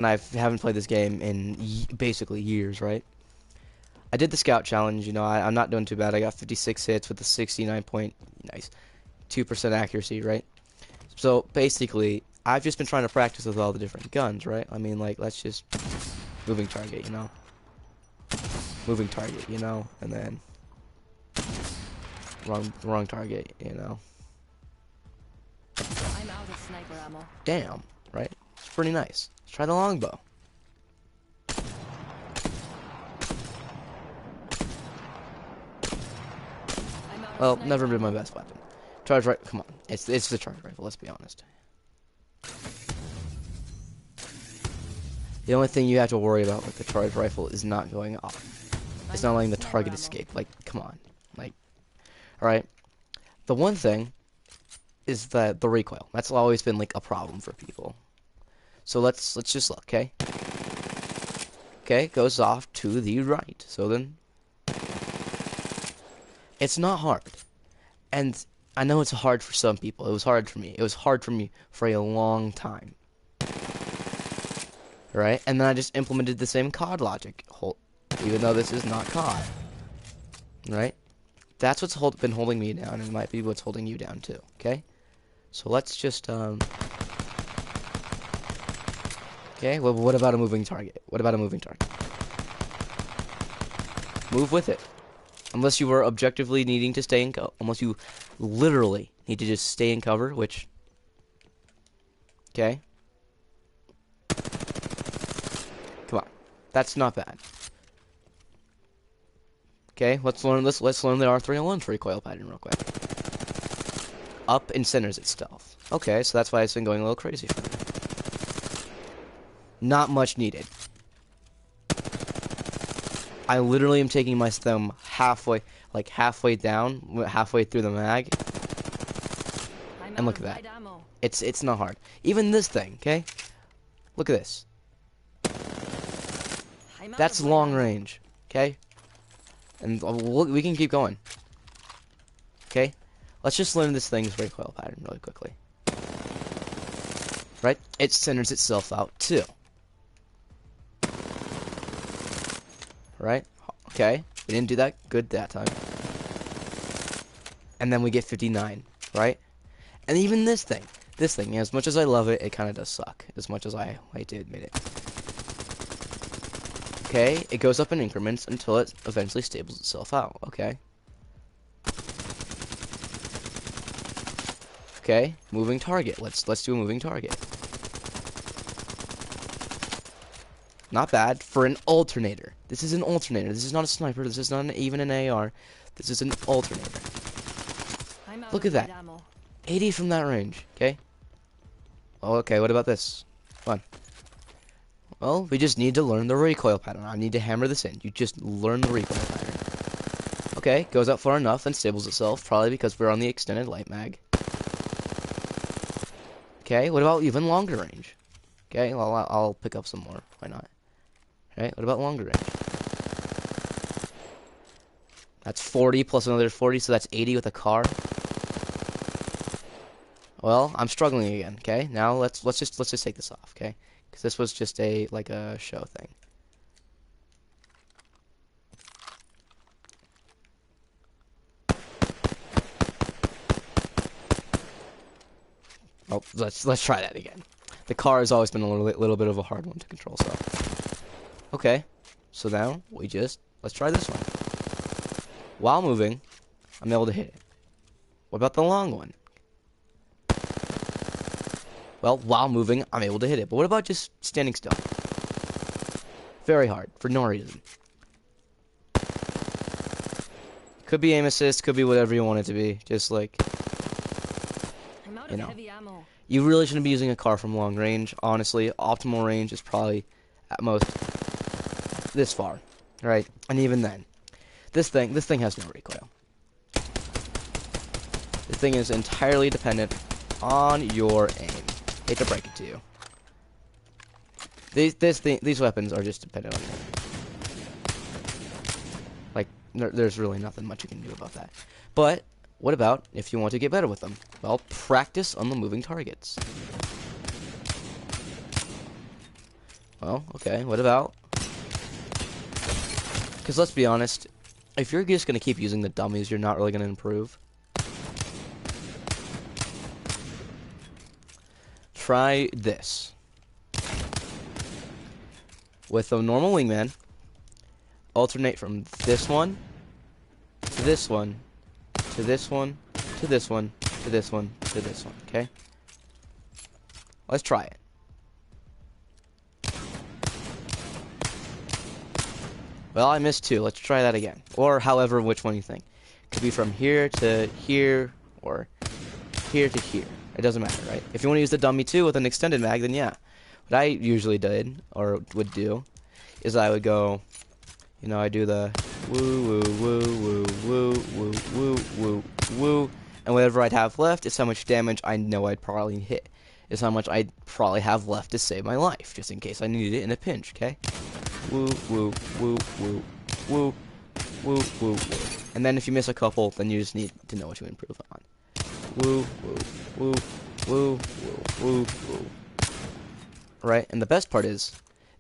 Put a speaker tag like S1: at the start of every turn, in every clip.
S1: and I haven't played this game in basically years, right? I did the scout challenge. You know, I'm not doing too bad. I got 56 hits with a 69 point, nice, 2% accuracy, right? So basically, I've just been trying to practice with all the different guns, right? I mean, like, let's just moving target, you know, moving target, you know, and then wrong target, you know.
S2: I'm out of sniper ammo.
S1: Damn, right? It's pretty nice. Let's try the longbow. Well, never been my best weapon. Charge rifle, come on. It's the charge rifle, let's be honest. The only thing you have to worry about with the charge rifle is not going off. It's not letting the target escape. Like, come on. Like, alright. The one thing is that the recoil. That's always been like a problem for people. So let's just look, okay? Okay, it goes off to the right. So then it's not hard. And I know it's hard for some people. It was hard for me. It was hard for me for a long time. Right? And then I just implemented the same COD logic, even though this is not COD. Right? That's what's been holding me down, and it might be what's holding you down too, okay? So let's just, okay, well, what about a moving target? What about a moving target? Move with it. Unless you are objectively needing to stay in unless you literally need to just stay in cover, which, okay? Come on. That's not bad. Okay, let's learn this. Let's learn the R301 recoil pattern real quick. Up and centers itself. Okay, so that's why it's been going a little crazy for me. Not much needed. I literally am taking my thumb halfway down, halfway through the mag. And look at that. It's not hard. Even this thing, okay? Look at this. That's long range, okay? And we can keep going. Okay? Let's just learn this thing's recoil pattern really quickly. Right? It centers itself out too. Right? Okay. We didn't do that good that time. And then we get 59, right? And even this thing, as much as I love it, it kind of does suck. As much as I hate to admit it. Okay, it goes up in increments until it eventually stables itself out, okay? Okay, moving target. Let's do a moving target. Not bad for an alternator. This is an alternator. This is not a sniper. This is not even an AR. This is an alternator. Look at that. 80 from that range, okay? Oh, okay, what about this? Come on. Well, we just need to learn the recoil pattern. I need to hammer this in. You just learn the recoil pattern. Okay, goes up far enough, then stables itself, probably because we're on the extended light mag. Okay, what about even longer range? Okay, well, I'll pick up some more. Why not? Okay, what about longer range? That's 40 plus another 40, so that's 80 with a car. Well, I'm struggling again. Okay, now let's just take this off. Okay, because this was just a show thing. Oh, let's try that again. The car has always been a little bit of a hard one to control. So, okay, so now let's try this one. While moving, I'm able to hit it. What about the long one? Well, while moving, I'm able to hit it. But what about just standing still? Very hard, for no reason. Could be aim assist, could be whatever you want it to be. Just like, you know. You really shouldn't be using a car from long range. Honestly, optimal range is probably, at most, this far. Right? And even then, this thing has no recoil. This thing is entirely dependent on your aim. Hate to break it to you. These weapons are just dependent on aim. Like, there's really nothing much you can do about that. But what about if you want to get better with them? Well, practice on the moving targets. Well, okay, what about? Because let's be honest, if you're just going to keep using the dummies, you're not really going to improve. Try this. With a normal wingman, alternate from this one, to this one, to this one, to this one, to this one, to this one, okay? Let's try it. Well, I missed 2. Let's try that again. Or however, which one you think. Could be from here to here, or here to here. It doesn't matter, right? If you want to use the dummy 2 with an extended mag, then yeah. What I usually did, or would do, is I would go, you know, I do the woo, woo, woo, woo, woo, woo, woo, woo, woo, and whatever I'd have left is how much damage I know I'd probably hit. Is how much I'd probably have left to save my life, just in case I needed it in a pinch, okay? Woo, woo, woo, woo, woo, woo, woo, woo. And then if you miss a couple, then you just need to know what to improve on. Woo, woo, woo, woo, woo, woo, woo. Right? And the best part is,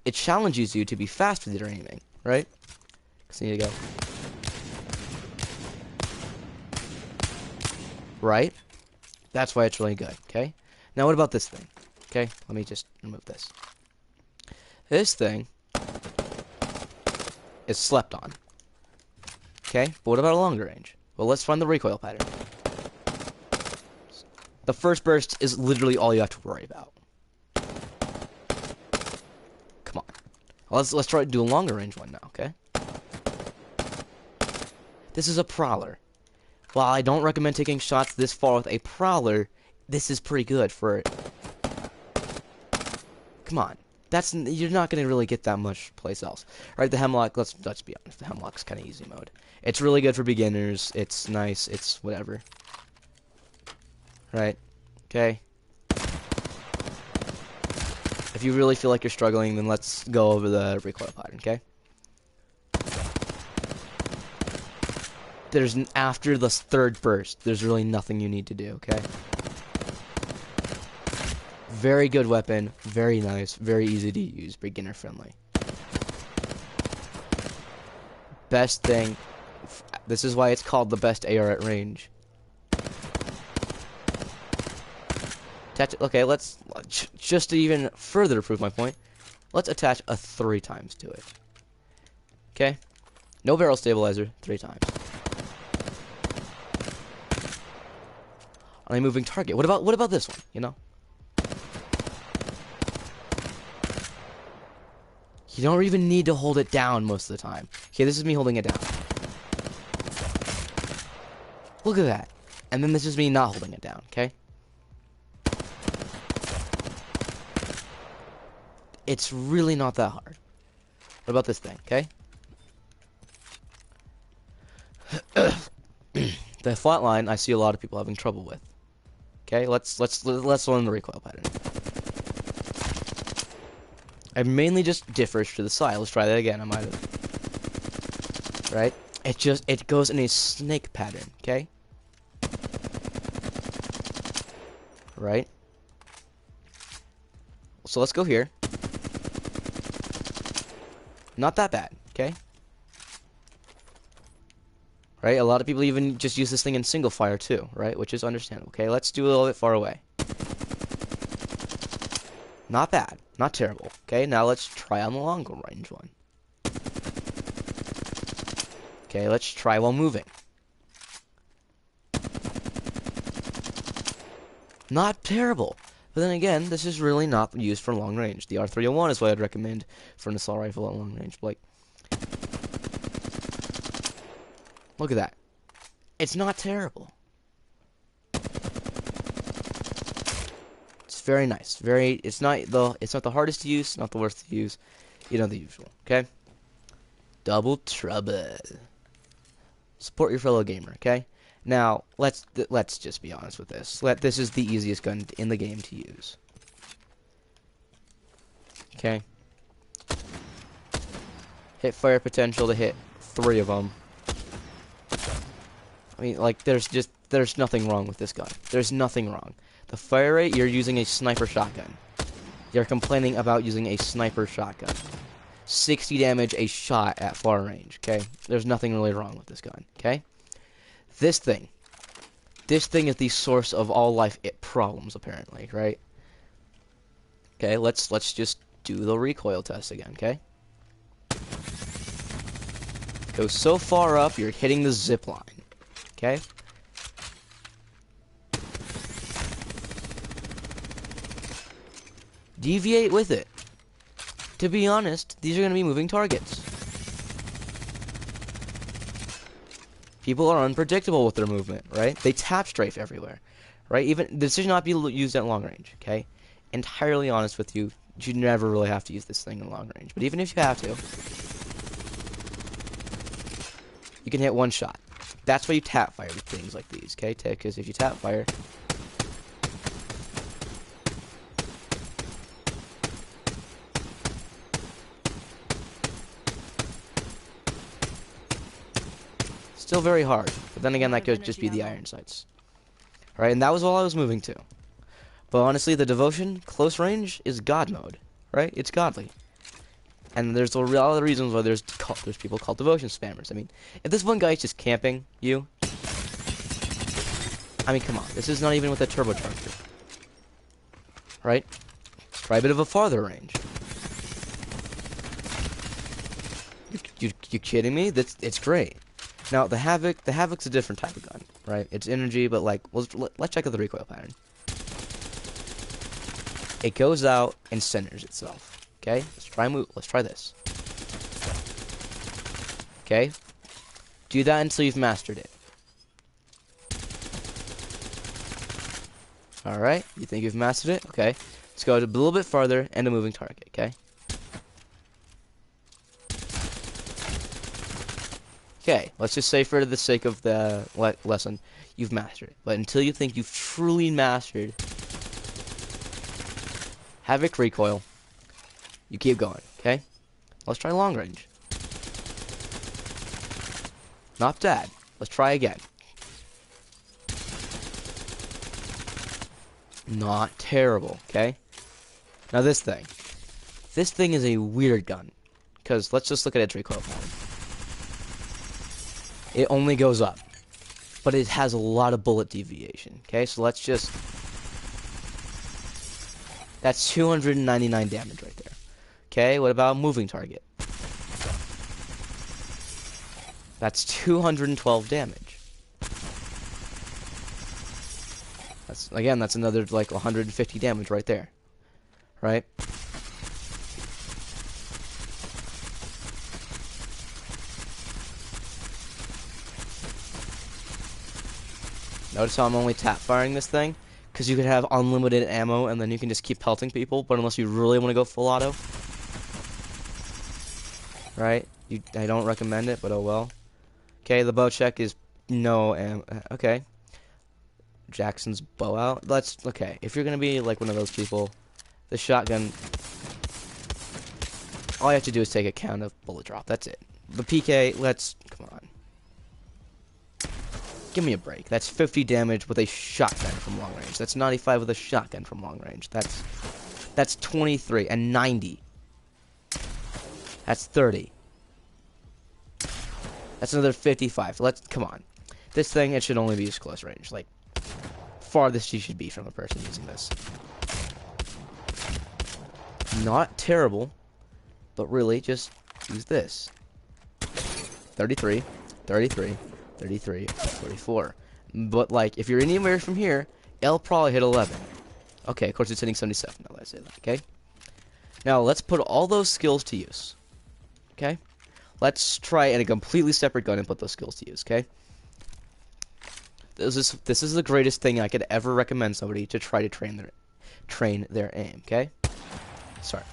S1: it challenges you to be fast with your aiming, right? So you need to go. Right? That's why it's really good, okay? Now what about this thing? Okay, let me just remove this. This thing is slept on. Okay, but what about a longer range? Well, let's find the recoil pattern. The first burst is literally all you have to worry about. Come on. Well, let's try to do a longer range one now, okay? This is a prowler. While I don't recommend taking shots this far with a prowler, this is pretty good for it. Come on. You're not going to really get that much place else. Right, the Hemlock, let's be honest, the Hemlock's kind of easy mode. It's really good for beginners, it's nice, it's whatever. Right, okay. If you really feel like you're struggling, then let's go over the recoil pattern, okay? After the third burst, there's really nothing you need to do, okay? Very good weapon, very nice, very easy to use, beginner friendly. Best thing, this is why it's called the best AR at range. Okay, let's, just to even further prove my point, let's attach a 3 times to it. Okay? No barrel stabilizer, 3 times. On a moving target. What about this one, you know? You don't even need to hold it down most of the time. Okay, this is me holding it down. Look at that. And then this is me not holding it down, okay? It's really not that hard. What about this thing, okay? The flat line I see a lot of people having trouble with. Okay, let's learn the recoil pattern. I mainly just differs to the side. Let's try that again. I might have. Right? It goes in a snake pattern, okay? Right? So let's go here. Not that bad, okay? Right? A lot of people even just use this thing in single fire too, right? Which is understandable, okay? Let's do a little bit far away. Not bad. Not terrible. Okay, now let's try on the longer range one. Okay, let's try while moving. Not terrible. But then again, this is really not used for long range. The R301 is what I'd recommend for an assault rifle at long range. Like, look at that. It's not terrible. It's very nice. It's not the hardest to use, not the worst to use. You know, the usual, okay? Double trouble. Support your fellow gamer, okay? Now, let's just be honest with this. This is the easiest gun in the game to use. Okay? Hit fire potential to hit 3 of them. I mean, like, there's nothing wrong with this gun. There's nothing wrong. The fire rate, you're using a sniper shotgun. They're complaining about using a sniper shotgun. 60 damage a shot at far range, okay? There's nothing really wrong with this gun, okay? This thing is the source of all life problems, apparently, right? Okay, let's just do the recoil test again, okay? Go so far up, you're hitting the zip line, okay? Deviate with it. To be honest, these are going to be moving targets. People are unpredictable with their movement, right? They tap strafe everywhere, right? Even this should not be used at long range, okay? Entirely honest with you, you should never really have to use this thing in long range. But even if you have to, you can hit one shot. That's why you tap fire with things like these, okay? Because if you tap fire, still very hard, but then again, that could just be the iron sights. Right, and that was all I was moving to. But honestly, the devotion, close range, is God mode, right? It's godly. And there's a lot of reasons why there's people called devotion spammers. I mean, if this one guy's just camping you, I mean, come on, this is not even with a turbocharger. Right? Let's try a bit of a farther range. You kidding me? It's great. Now, the Havoc's a different type of gun, right? It's energy, but like, let's check out the recoil pattern. It goes out and centers itself. Okay, let's try this. Okay, do that until you've mastered it. All right, you think you've mastered it? Okay, let's go a little bit farther and a moving target. Okay. Okay, let's just say for the sake of the lesson, you've mastered it. But until you think you've truly mastered Havoc recoil, you keep going, okay? Let's try long range. Not bad. Let's try again. Not terrible, okay? Now this thing. This thing is a weird gun. Because let's just look at its recoil pattern. It only goes up, but it has a lot of bullet deviation. Okay, so let's just... That's 299 damage right there. Okay, what about moving target? That's 212 damage. That's another like 150 damage right there. Right? Notice how I'm only tap firing this thing? Because you could have unlimited ammo and then you can just keep pelting people, but unless you really want to go full auto. Right? I don't recommend it, but oh well. Okay, the bow check is no ammo. Okay. Jackson's bow out. Okay, if you're going to be like one of those people, the shotgun, all you have to do is take a count of bullet drop. That's it. The PK, come on. Give me a break. That's 50 damage with a shotgun from long range. That's 95 with a shotgun from long range. That's 23 and 90. That's 30. That's another 55. Come on. This thing, it should only be used close range. Like, farthest you should be from a person using this. Not terrible, but really just use this. 33, 33. 33, 44. But, like, if you're anywhere from here, it'll probably hit 11. Okay, of course it's hitting 77 now that I say that, okay? Now, let's put all those skills to use. Okay? Let's try in a completely separate gun and put those skills to use, okay? This is the greatest thing I could ever recommend somebody to try to train their aim, okay? Start.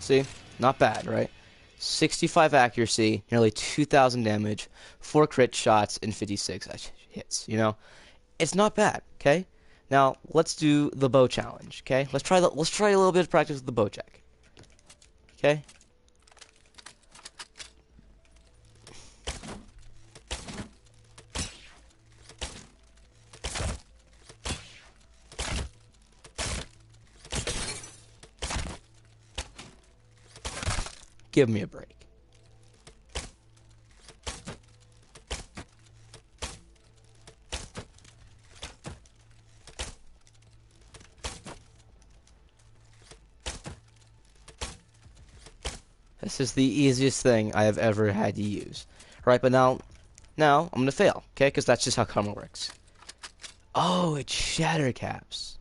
S1: See? Not bad, right? 65 accuracy, nearly 2,000 damage, 4 crit shots, and 56 hits, you know? It's not bad, okay? Now, let's do the bow challenge, okay? Let's try a little bit of practice with the bow check. Okay? Give me a break. This is the easiest thing I have ever had to use. Right, but now I'm gonna fail, okay? Because that's just how karma works. Oh, it's shatter caps.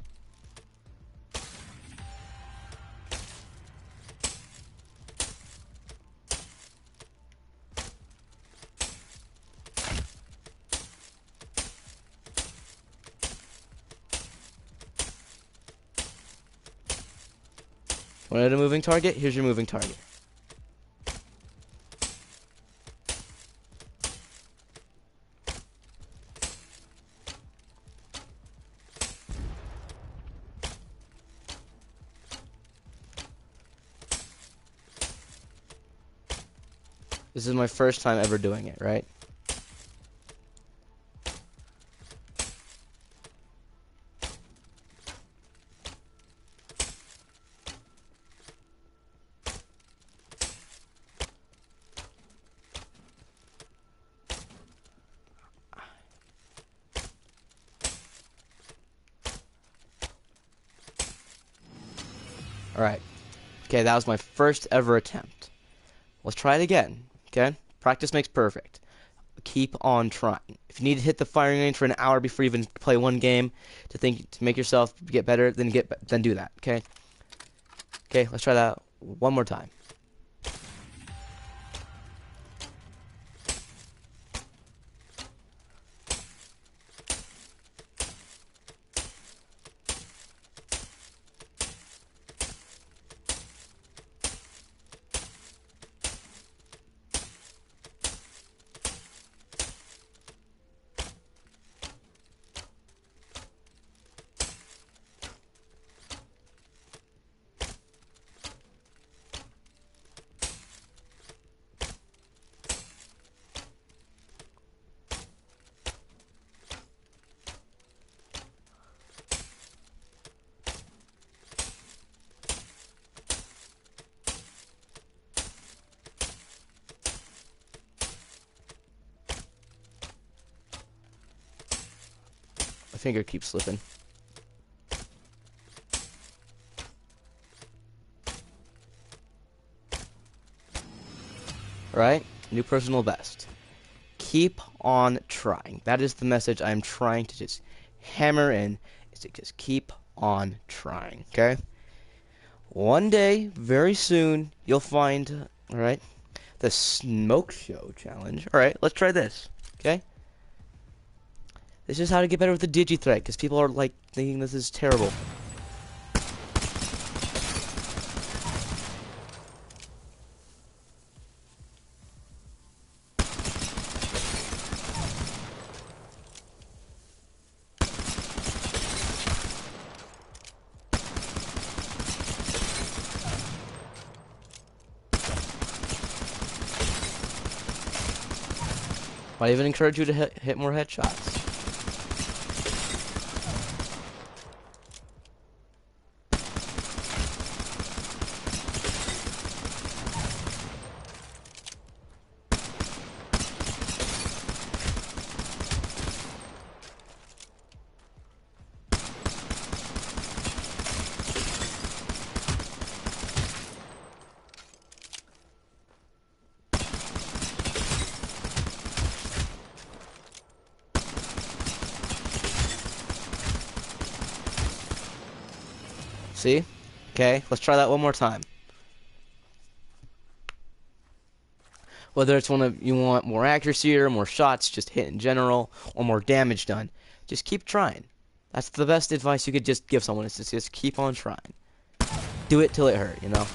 S1: Wanted a moving target? Here's your moving target. This is my first time ever doing it, right? Alright. Okay, that was my first ever attempt. Let's try it again, okay? Practice makes perfect. Keep on trying. If you need to hit the firing range for an hour before you even play one game to make yourself get better, then do that, okay? Okay, let's try that one more time. My finger keeps slipping. Alright, new personal best. Keep on trying. That is the message I'm trying to just hammer in, is to just keep on trying, okay? One day, very soon, you'll find, alright, the smoke show challenge. Alright, let's try this, okay? This is how to get better with the digi-threat, because people are, like, thinking this is terrible. Might even encourage you to hit more headshots. See? Okay, let's try that one more time. Whether it's you want more accuracy or more shots, just hit in general, or more damage done, just keep trying. That's the best advice you could just give someone, is to just keep on trying. Do it till it hurt, you know?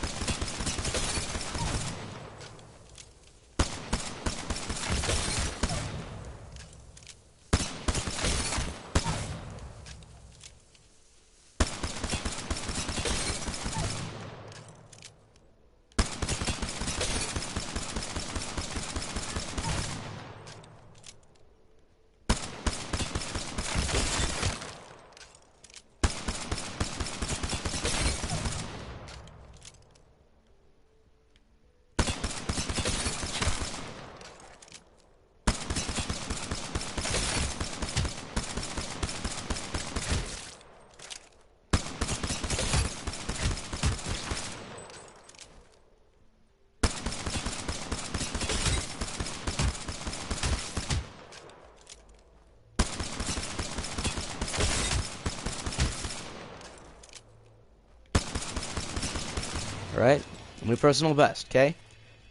S1: Right? My personal best, okay?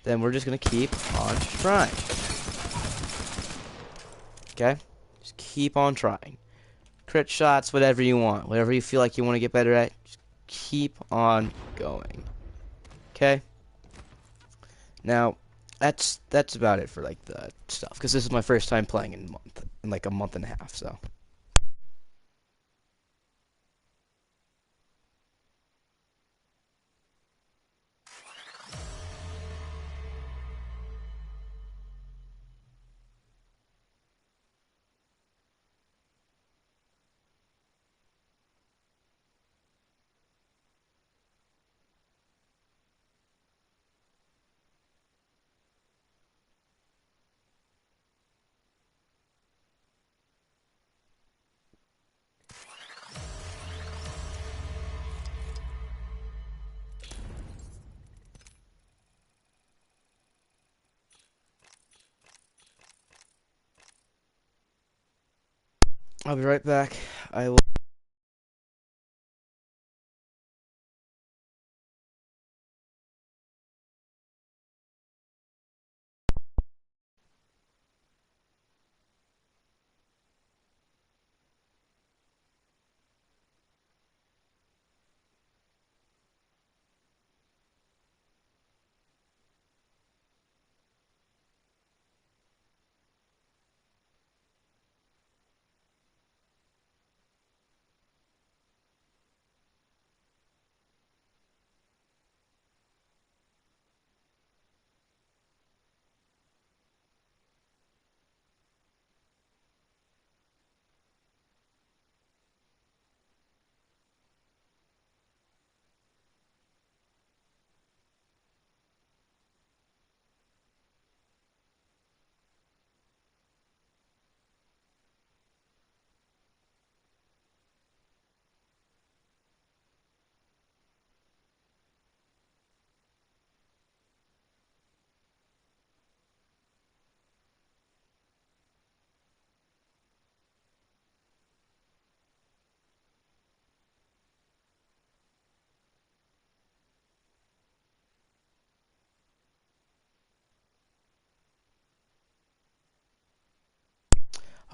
S1: Then we're just gonna keep on trying. Okay? Just keep on trying. Crit shots, whatever you want. Whatever you feel like you want to get better at, just keep on going. Okay? Now, that's about it for like the stuff, because this is my first time playing in like a month and a half, so. I'll be right back. I will.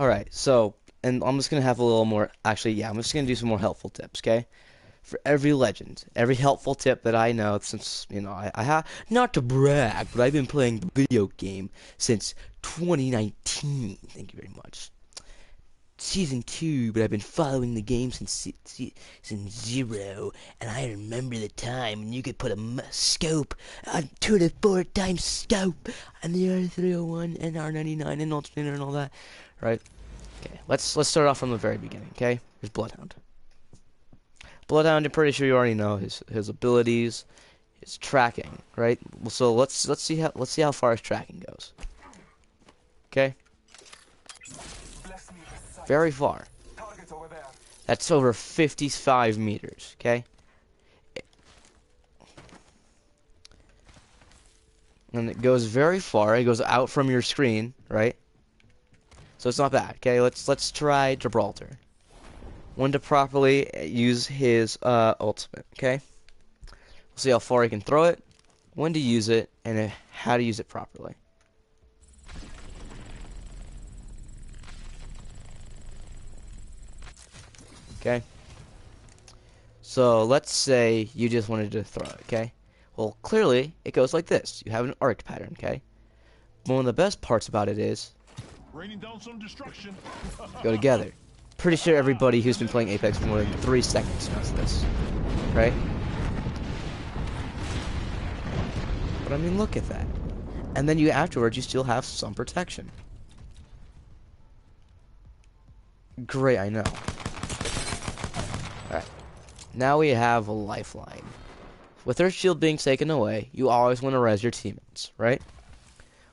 S1: Alright, so, and I'm just gonna have a little more, actually, yeah, I'm just gonna do some more helpful tips, okay? For every legend, every helpful tip that I know, since, you know, I have, not to brag, but I've been playing the video game since 2019, thank you very much. Season 2, but I've been following the game since season 0, and I remember the time when you could put a scope, a 2 to 4 times scope, and the R301 and R99 and alternator and all that, right? Okay, let's start off from the very beginning, okay? Here's Bloodhound. Bloodhound, I'm pretty sure you already know his abilities, his tracking, right? So let's see how far his tracking goes. Okay? Very far. That's over 55 meters, okay? And it goes very far. It goes out from your screen, right? So it's not bad, okay? Let's try Gibraltar. When to properly use his ultimate, okay? We'll see how far he can throw it, when to use it, and how to use it properly. Okay? So let's say you just wanted to throw it, okay? Well, clearly, it goes like this. You have an arc pattern, okay? One of the best parts about it is
S2: raining down some destruction.
S1: Go together. Pretty sure everybody who's been playing Apex for more than 3 seconds knows this, right? But I mean, look at that. And then afterwards, you still have some protection. Great, I know. Alright. Now we have a lifeline. With Earth Shield being taken away, you always want to res your teammates, right?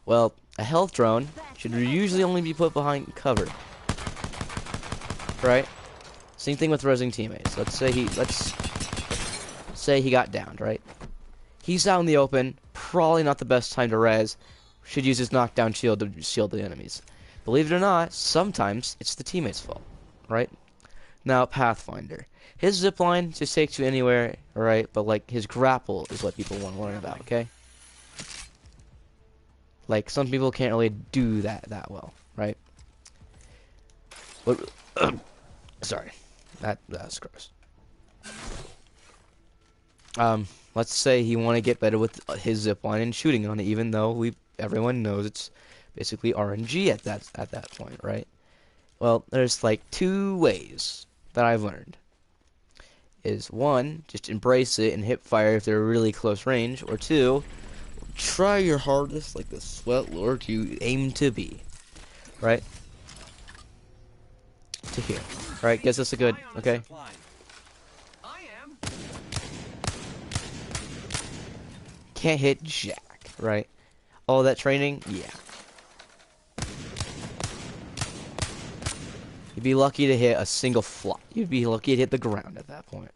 S1: Well, a health drone should usually only be put behind cover. Right? Same thing with resing teammates. Let's say he got downed, right? He's out in the open, probably not the best time to res. Should use his knockdown shield to shield the enemies. Believe it or not, sometimes it's the teammate's fault, right? Now, Pathfinder. His zipline just takes you anywhere, alright? But, like, his grapple is what people want to learn about, okay? Like, some people can't really do that well, right? But, sorry. That's gross. Let's say you want to get better with his zipline and shooting on it, even though everyone knows it's basically RNG at that point, right? Well, there's like 2 ways that I've learned. Is 1, just embrace it and hip fire if they're really close range, or 2, try your hardest like the sweat lord you aim to be, right? To here, right? Gives us a good, okay? Can't hit jack, right? All that training, yeah. You'd be lucky to hit a single flop. You'd be lucky to hit the ground at that point.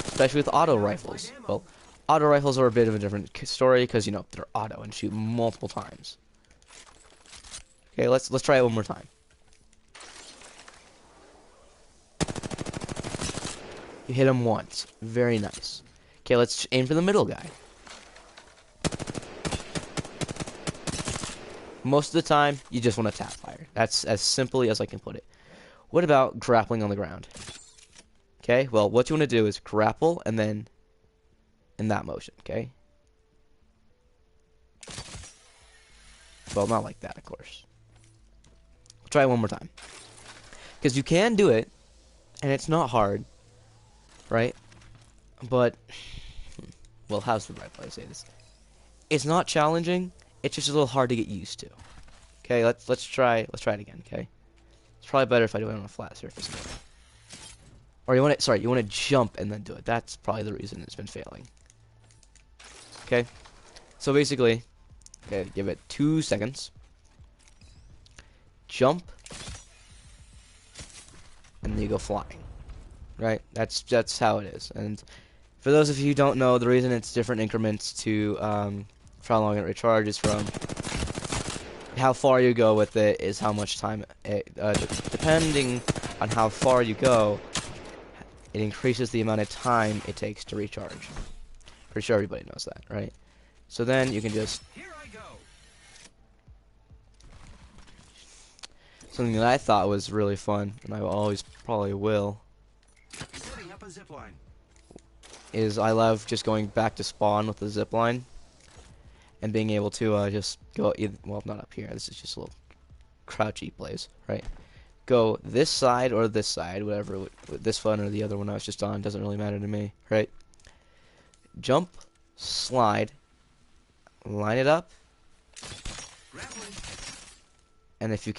S1: Especially with auto rifles. Well, auto rifles are a bit of a different story because, you know, they're auto and shoot multiple times. Okay, let's try it one more time. You hit him once. Very nice. Okay, let's aim for the middle guy. Most of the time, you just want to tap fire. That's as simply as I can put it. What about grappling on the ground? Okay, well, what you want to do is grapple and then in that motion, okay? Well, not like that, of course. Try it one more time. Because you can do it, and it's not hard, right? But, well, how's the right way to say this? It's not challenging. It's just a little hard to get used to. Okay, let's try it again. Okay, it's probably better if I do it on a flat surface. Or you want to jump and then do it. That's probably the reason it's been failing. Okay, so basically, okay, give it 2 seconds. Jump, and then you go flying. Right? That's how it is. And for those of you who don't know, the reason it's different increments to for how long it recharges from how far you go with it is how much time depending on how far you go, it increases the amount of time it takes to recharge. Pretty sure everybody knows that, right? So then you can just something that I thought was really fun, and I always probably will, is I love just going back to spawn with the zipline and being able to just go either, well, not up here, this is just a little crouchy place, right? Go this side or this side, whatever, with this one or the other one I was just on, doesn't really matter to me, right? Jump, slide, line it up, and if you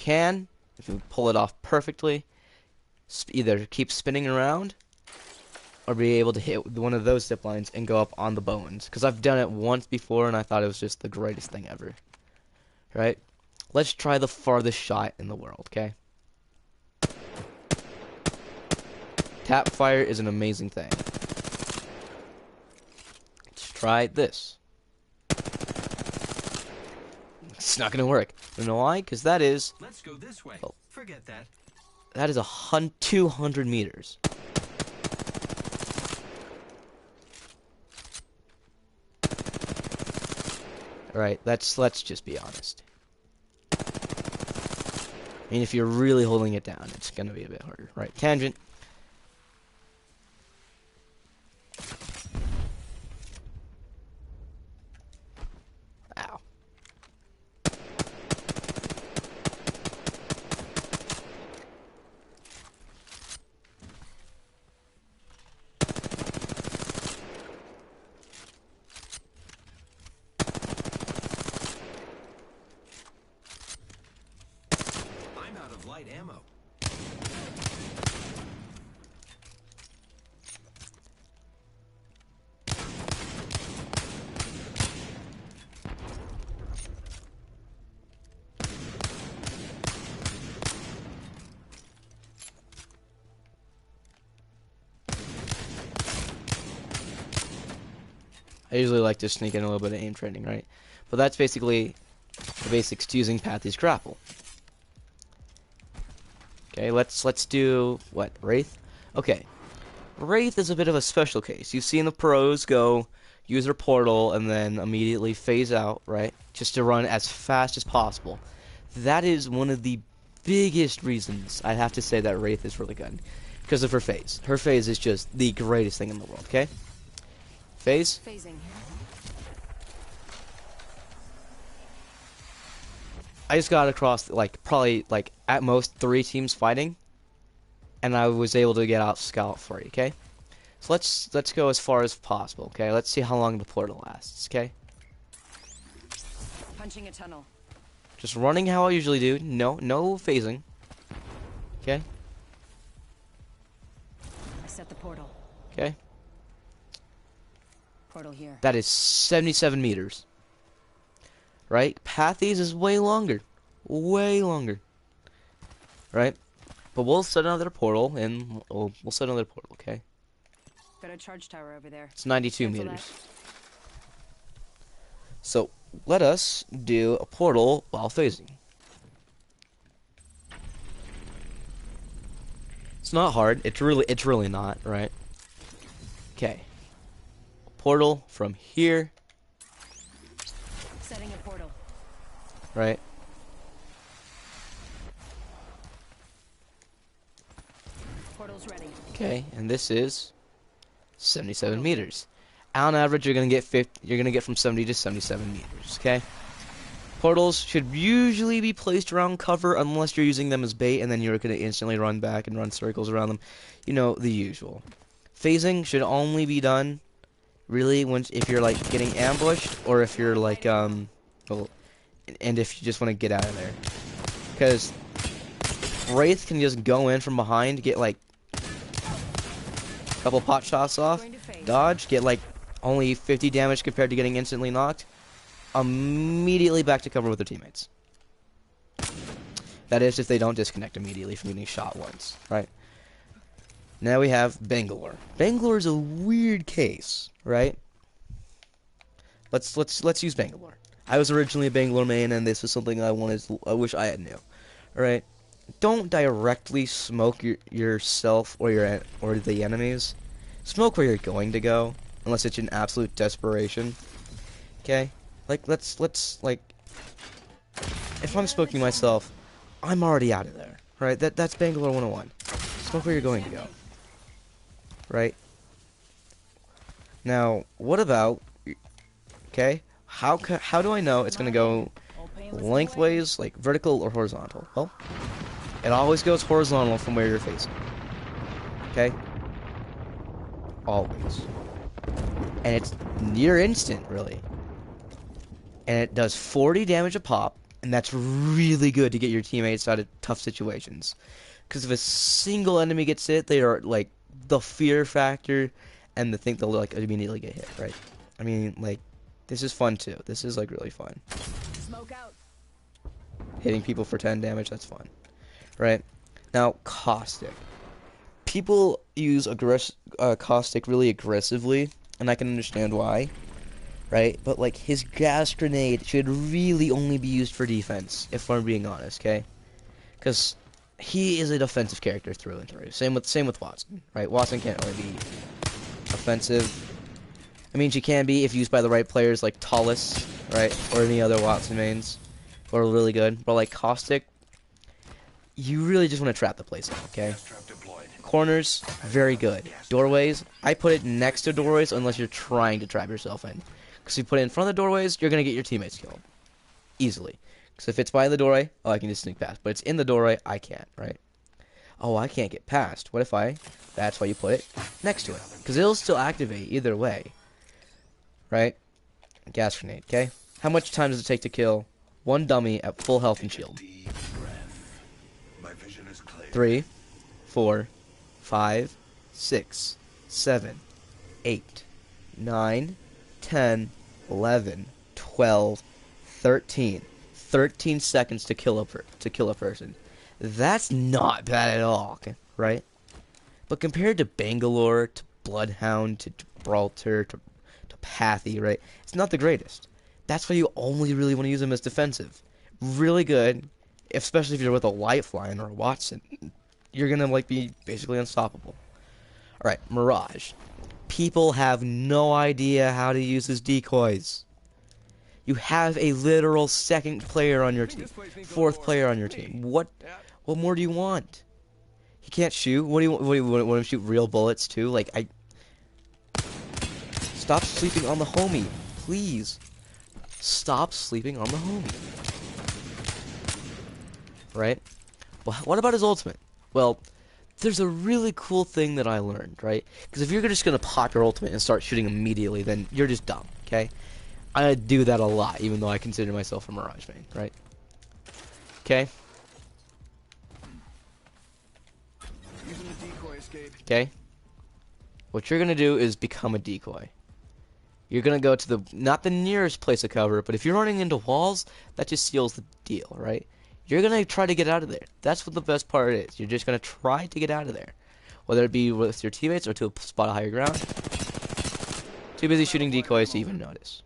S1: pull it off perfectly, either keep spinning around or be able to hit one of those zip lines and go up on the bones. Because I've done it once before and I thought it was just the greatest thing ever. Right? Let's try the farthest shot in the world, okay? Tap fire is an amazing thing. Let's try this. It's not gonna work. You know why? Because that is...
S3: Let's go this way.
S1: Oh,
S3: forget that.
S1: That is 200 meters. Alright, let's just be honest. I mean, if you're really holding it down, it's gonna be a bit harder. Right, tangent. Ow.
S3: Light ammo.
S1: I usually like to sneak in a little bit of aim training, right? But that's basically the basics to using Pathy's grapple. Okay, let's do what? Wraith? Okay. Wraith is a bit of a special case. You've seen the pros go use their portal and then immediately phase out, right? Just to run as fast as possible. That is one of the biggest reasons I have to say that Wraith is really good. Because of her phase. Her phase is just the greatest thing in the world, okay? Phase?
S4: Phasing.
S1: I just got across, like, probably, like, at most 3 teams fighting. And I was able to get out scout for you, okay? So let's go as far as possible, okay? Let's see how long the portal lasts, okay?
S4: Punching a tunnel.
S1: Just running how I usually do. No phasing. Okay?
S4: I set the portal.
S1: Okay?
S4: Portal here.
S1: That is 77 meters. Right? Pathies is way longer. Way longer. Right? But we'll set another portal, and we'll set another portal, okay?
S4: Got a charge tower over there.
S1: It's 92
S4: Cancel
S1: meters.
S4: that.
S1: So, let us do a portal while phasing. It's not hard. It's really not, right? Okay. Portal from here,
S4: Setting a portal.
S1: right?
S4: Portal's ready.
S1: Okay, and this is 77 meters. On average, you're gonna get from 70 to 77 meters. Okay. Portals should usually be placed around cover unless you're using them as bait, and then you're gonna instantly run back and run circles around them. You know, the usual. Phasing should only be done really if you're like getting ambushed, or if you're like well, and if you just want to get out of there, because Wraith can just go in from behind, get like a couple pot shots off,
S4: Going to phase.
S1: dodge, get like only 50 damage compared to getting instantly knocked, immediately back to cover with their teammates. That is if they don't disconnect immediately from getting shot once, right? Now we have Bangalore. Bangalore is a weird case, right? Let's use Bangalore. I was originally a Bangalore main, and this is something I wish I had knew. All right, don't directly smoke yourself or the enemies. Smoke where you're going to go, unless it's an absolute desperation. Okay, like let's like, if I'm smoking myself, I'm already out of there. Right? That's Bangalore 101. Smoke where you're going to go. Right? Now, what about, okay, how do I know it's going to go lengthways, like vertical or horizontal? Well, it always goes horizontal from where you're facing. Okay? Always. And it's near instant, really. And it does 40 damage a pop, and that's really good to get your teammates out of tough situations. Because if a single enemy gets hit, they are, like, the fear factor, and they think they'll, like, immediately get hit, right? I mean, like, this is fun, too. This is, like, really fun.
S4: Smoke out.
S1: Hitting people for 10 damage, that's fun. Right? Now, Caustic. People use Caustic really aggressively, and I can understand why. Right? But, like, his gas grenade should really only be used for defense, if I'm being honest, okay? Because he is a defensive character through and through. Same with Watson, right? Watson can't really be offensive. I mean, she can be if used by the right players, like Tallis, right? Or any other Watson mains, who are really good. But, like, Caustic, you really just want to trap the place out, okay? Corners, very good. Doorways, I put it next to doorways unless you're trying to trap yourself in. Because if you put it in front of the doorways, you're going to get your teammates killed. Easily. Because if it's by the doorway, oh, I can just sneak past. But it's in the doorway, I can't, right? Oh, I can't get past. What if that's why you put it next to it. Because it'll still activate either way. Right? Gas grenade, okay? How much time does it take to kill one dummy at full health and shield? 3, 4, 5, 6, 7, 8, 9, 10, 11, 12, 13. 13 seconds to kill a person. That's not bad at all, right? But compared to Bangalore, to Bloodhound, to Gibraltar, to Pathy, right? It's not the greatest. That's why you only really want to use them as defensive. Really good, especially if you're with a Lifeline or a Watson. you're gonna like be basically unstoppable. All right, Mirage. People have no idea how to use his decoys. You have a literal second player on your team, fourth player on your team. What more do you want? He can't shoot. What do you want him to shoot real bullets too? Like stop sleeping on the homie, please. Stop sleeping on the homie. Right? Well, what about his ultimate? Well, there's a really cool thing that I learned, right? Because if you're just gonna pop your ultimate and start shooting immediately, then you're just dumb, okay? I do that a lot, even though I consider myself a Mirage main, right? Okay? Okay? What you're gonna do is become a decoy. You're gonna go to not the nearest place of cover, but if you're running into walls, that just seals the deal, right? You're gonna try to get out of there. That's what the best part is. You're just gonna try to get out of there. Whether it be with your teammates or to a spot of higher ground. Too busy shooting decoys to even notice.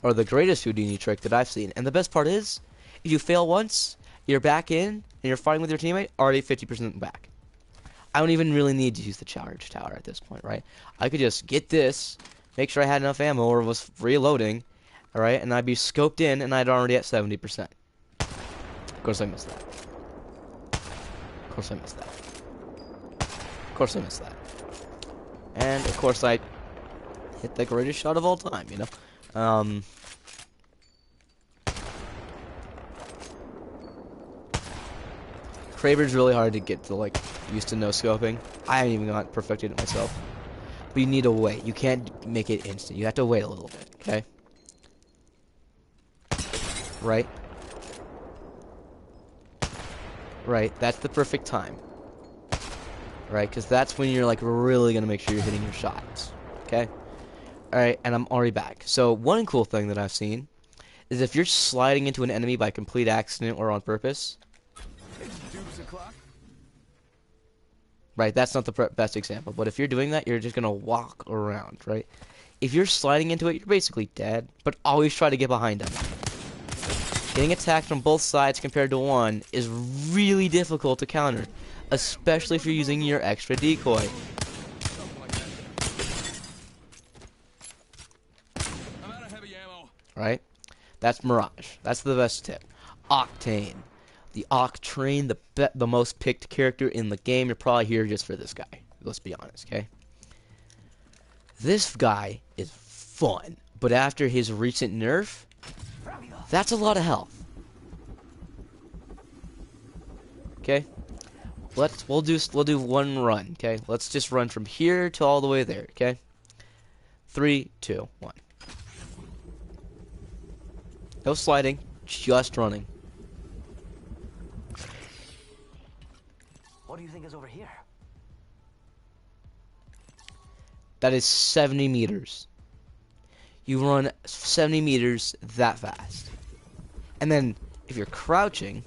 S1: Or the greatest Houdini trick that I've seen. And the best part is, if you fail once, you're back in, and you're fighting with your teammate, already 50% back. I don't even really need to use the charge tower at this point, right? I could just get this, make sure I had enough ammo or was reloading, alright, and I'd be scoped in, and I'd already at 70%. Of course I missed that. Of course I missed that. Of course I missed that. And, of course, I hit the greatest shot of all time, you know? Kraber's really hard to get to, like, used to no scoping. I haven't even got perfected it myself. But you need to wait. You can't make it instant. You have to wait a little bit, okay? Right? Right, that's the perfect time. Right, because that's when you're, like, really gonna make sure you're hitting your shots. Okay? Alright, and I'm already back. So, one cool thing that I've seen is if you're sliding into an enemy by complete accident or on purpose. Right, that's not the best example, but if you're doing that, you're just gonna walk around, right? If you're sliding into it, you're basically dead, but always try to get behind them. Getting attacked from both sides compared to one is really difficult to counter, especially if you're using your extra decoy. Right? That's Mirage. That's the best tip. Octane. The Octane, the most picked character in the game. You're probably here just for this guy. Let's be honest, okay? This guy is fun, but after his recent nerf, that's a lot of health. Okay? We'll do one run, okay? Let's just run from here to all the way there, okay? 3, 2, 1. No sliding, just running.
S5: What do you think is over here?
S1: That is 70 meters. You run 70 meters that fast. And then, if you're crouching,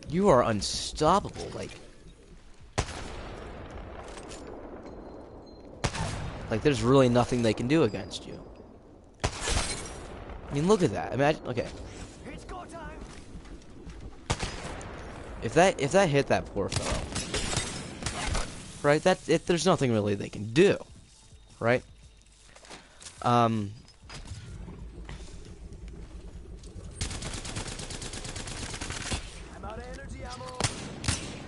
S1: you are unstoppable. Like there's really nothing they can do against you. I mean, look at that. Imagine, okay.
S5: It's go time.
S1: If that hit that poor fellow, right? There's nothing really they can do, right? I'm out of energy ammo.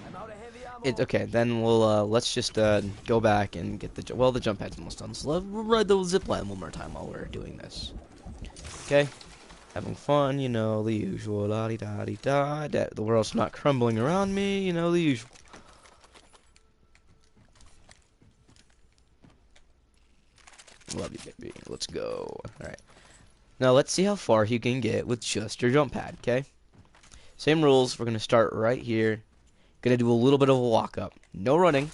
S1: I'm out of heavy ammo. Okay. Then we'll let's just go back and get the jump pad's almost done. So we'll ride the zip line one more time while we're doing this. Okay, having fun, you know, the usual, la-di-da-di-da, the world's not crumbling around me, you know, the usual. Love you, baby. Let's go. Alright. Now, let's see how far you can get with just your jump pad, okay? Same rules. We're going to start right here. Going to do a little bit of a walk up. No running.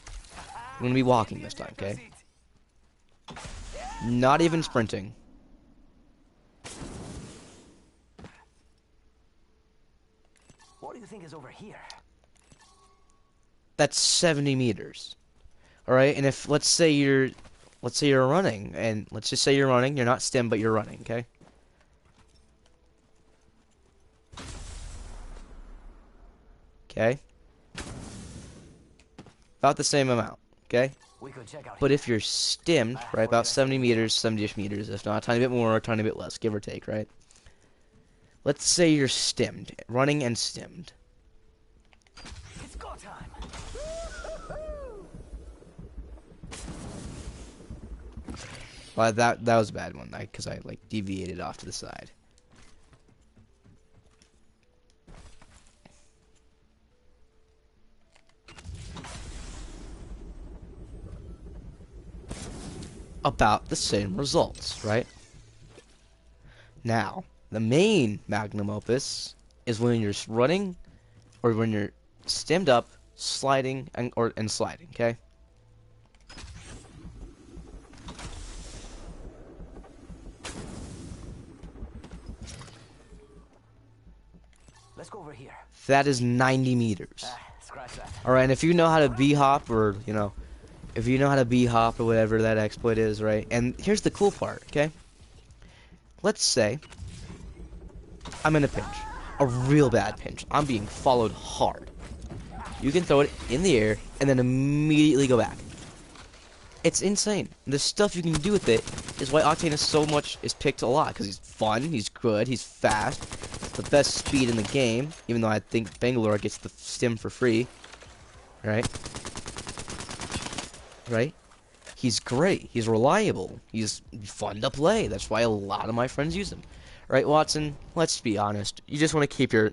S1: I'm going to be walking this time, okay? Not even sprinting.
S5: What do you think is over here?
S1: That's 70 meters. Alright, and if, let's say you're running, and let's just say you're running, you're not stim, but you're running, okay? okay? About the same amount, okay?
S5: We could check out
S1: But
S5: here.
S1: if you're stemmed, right, about 70 meters, 70-ish meters, if not a tiny bit more, a tiny bit less, give or take, right? Let's say you're stemmed, running and stemmed.
S5: It's go time.
S1: Well, that was a bad one, because I like deviated off to the side. About the same results, right? Now, the main magnum opus is when you're running, or when you're stemmed up, sliding, and sliding, okay?
S5: Let's go over here.
S1: That is 90 meters.
S5: Scratch that.
S1: Alright, and if you know how to B-hop, or, you know, if you know how to B-hop or whatever that exploit is, right? And here's the cool part, okay? Let's say I'm in a pinch. A real bad pinch. I'm being followed hard. You can throw it in the air and then immediately go back. It's insane. The stuff you can do with it is why Octane is picked a lot, because he's fun, he's good, he's fast, the best speed in the game, even though I think Bangalore gets the stim for free. Right? Right? He's great. He's reliable. He's fun to play. That's why a lot of my friends use him. Right, Watson? Let's be honest. You just want to keep your...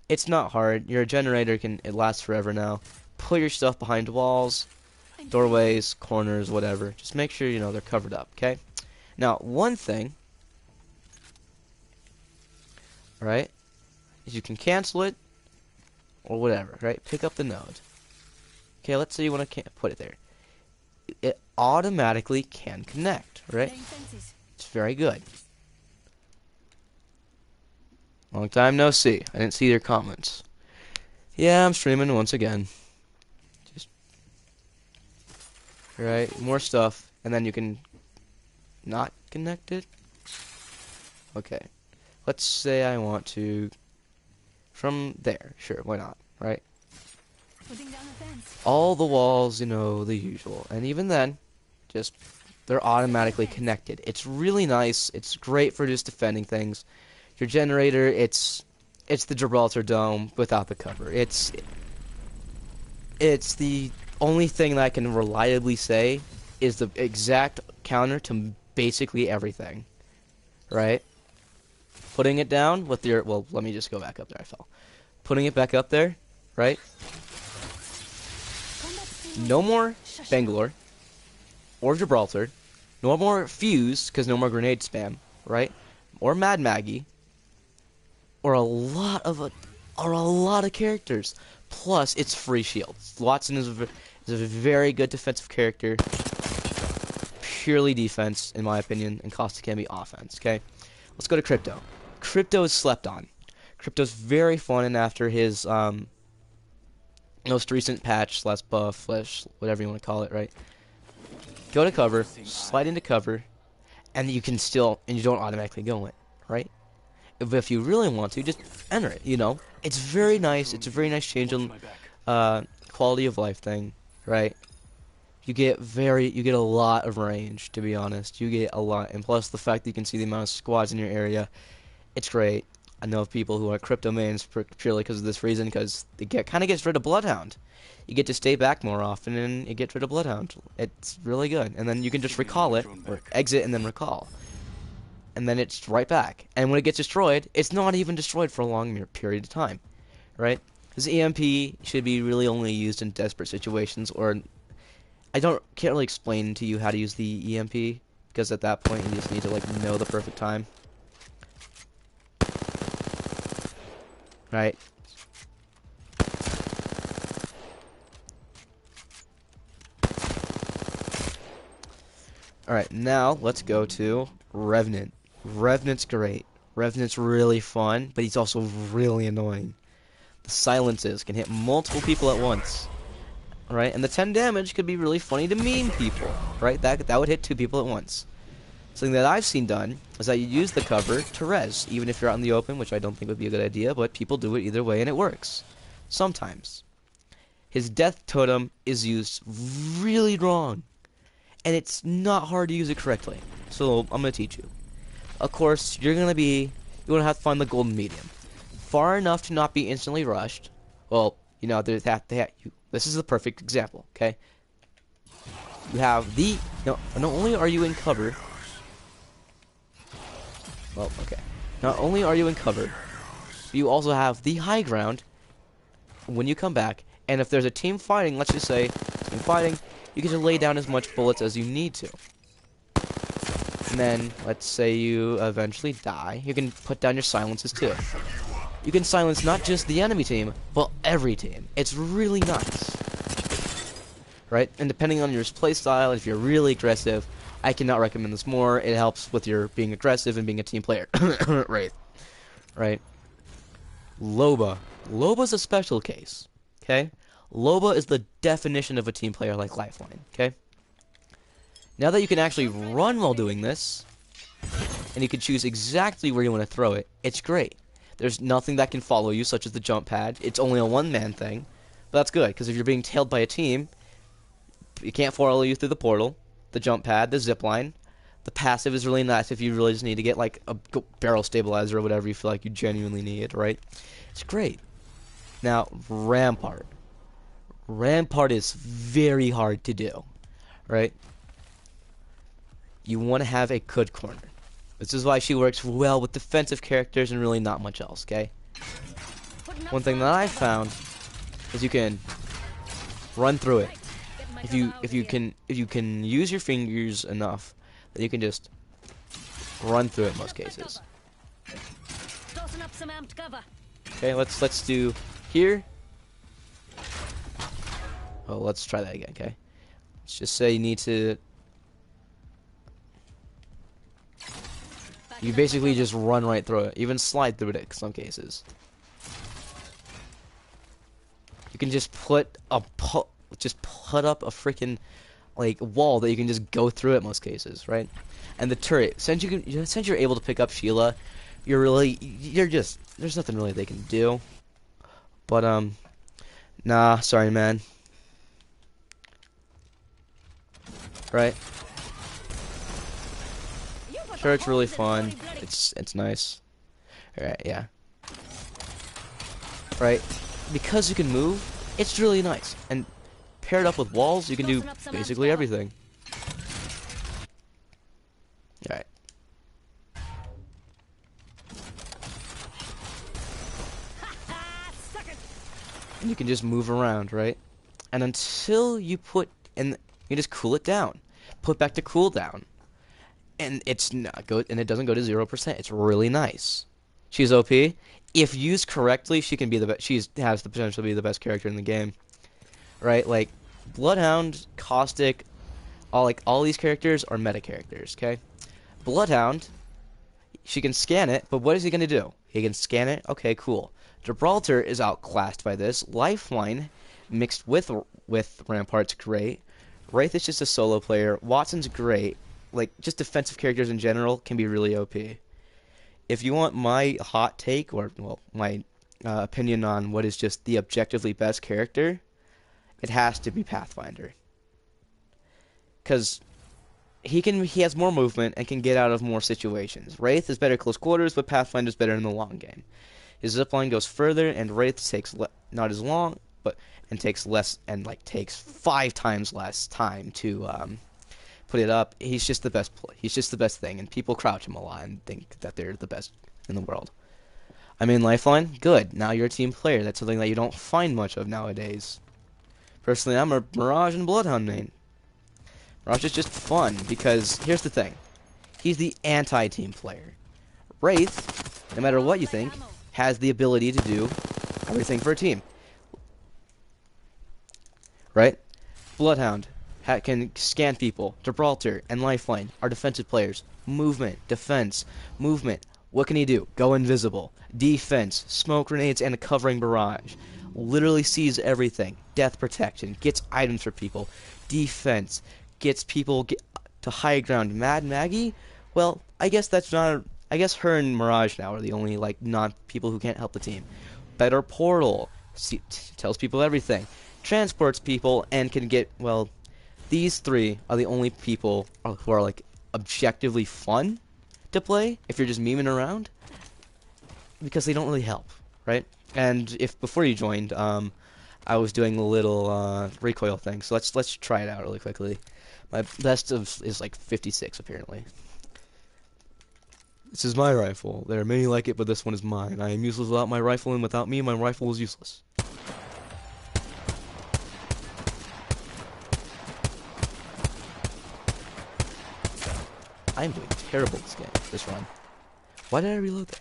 S1: It's not hard. Your generator it lasts forever now. Put your stuff behind walls, doorways, corners, whatever. Just make sure, you know, they're covered up, okay? Now, one thing, right, is you can cancel it, or whatever, right? Pick up the node. Okay, let's say you want to put it there. It automatically can connect, right? It's very good. Long time no see. I didn't see your comments. Yeah, I'm streaming once again. Just right, more stuff, and then you can not connect it. Okay, let's say I want to from there. Sure, why not? Right?
S4: Putting down the fence.
S1: All the walls, you know, the usual, and even then, just they're automatically connected. It's really nice. It's great for just defending things. Your generator, it's the Gibraltar Dome without the cover. It's the only thing that I can reliably say is the exact counter to basically everything. Right? Putting it down with your... Well, let me just go back up there. I fell. Putting it back up there, right? No more Bangalore or Gibraltar. No more Fuse, because no more grenade spam, right? Or Mad Maggie. Or a lot of characters. Plus, it's free shields. Watson is a very good defensive character. Purely defense, in my opinion, and Costa can be offense. Okay, let's go to Crypto. Crypto is slept on. Crypto's very fun, and after his most recent patch / buff / whatever you want to call it, right? Go to cover, slide into cover, and you can still, and you don't automatically go in, right? If you really want to, just enter it, you know? It's very nice. It's a very nice change in quality of life thing, right? You get a lot of range, to be honest. You get a lot, and plus the fact that you can see the amount of squads in your area, it's great. I know of people who are Crypto mains purely because of this reason, because they kind of gets rid of Bloodhound. You get to stay back more often, and it gets rid of Bloodhound. It's really good, and then you can just recall it, or exit and then recall. And then it's right back. And when it gets destroyed, it's not even destroyed for a long period of time, right? Because EMP should be really only used in desperate situations, or can't really explain to you how to use the EMP, because at that point you just need to like know the perfect time, right? All right, now let's go to Revenant. Revenant's great. Revenant's really fun, but he's also really annoying. The silences can hit multiple people at once, right? And the 10 damage could be really funny to meme people, right? That would hit 2 people at once. Something that I've seen done is that you use the cover to res, even if you're out in the open, which I don't think would be a good idea, but people do it either way and it works. Sometimes. His death totem is used really wrong. And it's not hard to use it correctly. So I'm going to teach you. Of course, you're going to have to find the golden medium. Far enough to not be instantly rushed. Well, you know, this is the perfect example, okay? You have the... No, not only are you in cover... Well, okay. Not only are you in cover, you also have the high ground when you come back. And if there's a team fighting, let's just say, team fighting, you can just lay down as much bullets as you need to. And then, let's say you eventually die, you can put down your silences too. You can silence not just the enemy team, but every team. It's really nice. Right? And depending on your playstyle, if you're really aggressive, I cannot recommend this more. It helps with your being aggressive and being a team player. Right? Loba. Loba's a special case. Okay? Loba is the definition of a team player like Lifeline. Okay? Now that you can actually run while doing this, and you can choose exactly where you want to throw it, it's great. There's nothing that can follow you, such as the jump pad. It's only a one-man thing. But that's good, because if you're being tailed by a team, you can't follow you through the portal, the jump pad, the zip line. The passive is really nice if you really just need to get like a barrel stabilizer or whatever you feel like you genuinely need, right? It's great. Now, Rampart. Rampart is very hard to do, right? You want to have a good corner. This is why she works well with defensive characters and really not much else, okay? One thing that I found is you can run through it. If you can use your fingers enough, then you can just run through it in most cases. Okay, let's do here. Oh, let's try that again, okay? Let's just say you need to... You basically just run right through it. Even slide through it in some cases. You can just put up a freaking like wall that you can just go through it most cases, right? And the turret, since you're able to pick up Sheila, there's nothing really they can do. But nah, sorry man. Right? Sure, it's really fun. It's nice. Alright, yeah. Right? Because you can move, it's really nice. And paired up with walls, you can do basically everything. Alright. And you can just move around, right? And until you you just cool it down. Put back to cooldown. And it's not good, and it doesn't go to 0%. It's really nice. She's OP. If used correctly, she can be the best. She has the potential to be the best character in the game, right? Like Bloodhound, Caustic, all these characters are meta characters. Okay, Bloodhound, she can scan it, but what is he gonna do? He can scan it. Okay, cool. Gibraltar is outclassed by this. Lifeline, mixed with Rampart's great. Wraith is just a solo player. Watson's great. Like, just defensive characters in general can be really OP. If you want my hot take, or, well, my opinion on what is just the objectively best character, it has to be Pathfinder. Because he has more movement and can get out of more situations. Wraith is better close quarters, but Pathfinder is better in the long game. His zipline goes further, and Wraith takes not as long, and takes less, and, like, takes 5 times less time to, put it up. He's just the best he's just the best thing, and people crouch him a lot and think that they're the best in the world. I mean, Lifeline, good. Now you're a team player. That's something that you don't find much of nowadays. Personally, I'm a Mirage and Bloodhound main. Mirage is just fun, because here's the thing. He's the anti-team player. Wraith, no matter what you think, has the ability to do everything for a team. Right? Bloodhound can scan people. Gibraltar and Lifeline are defensive players. Movement, defense, movement. What can he do? Go invisible. Defense, smoke grenades, and a covering barrage. Literally sees everything. Death protection, gets items for people. Defense, gets people to high ground. Mad Maggie? Well, I guess that's not... I guess her and Mirage now are the only, like, non-people who can't help the team. Better portal. tells people everything, transports people, and can get, well, these three are the only people who are like objectively fun to play if you're just memeing around, because they don't really help, right? And if before you joined, I was doing a little recoil thing, so let's try it out really quickly. My best is like 56 apparently. This is my rifle. There are many like it, but this one is mine. I am useless without my rifle, and without me, my rifle is useless. I am doing terrible this run. Why did I reload there?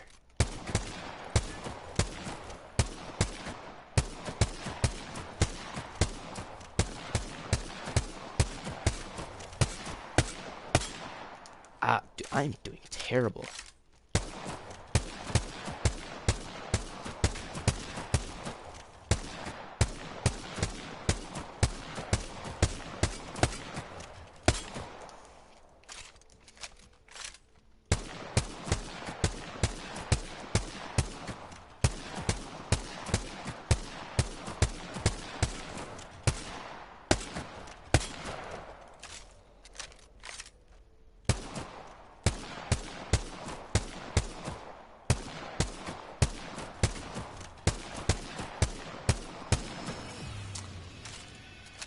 S1: Dude, I'm doing terrible.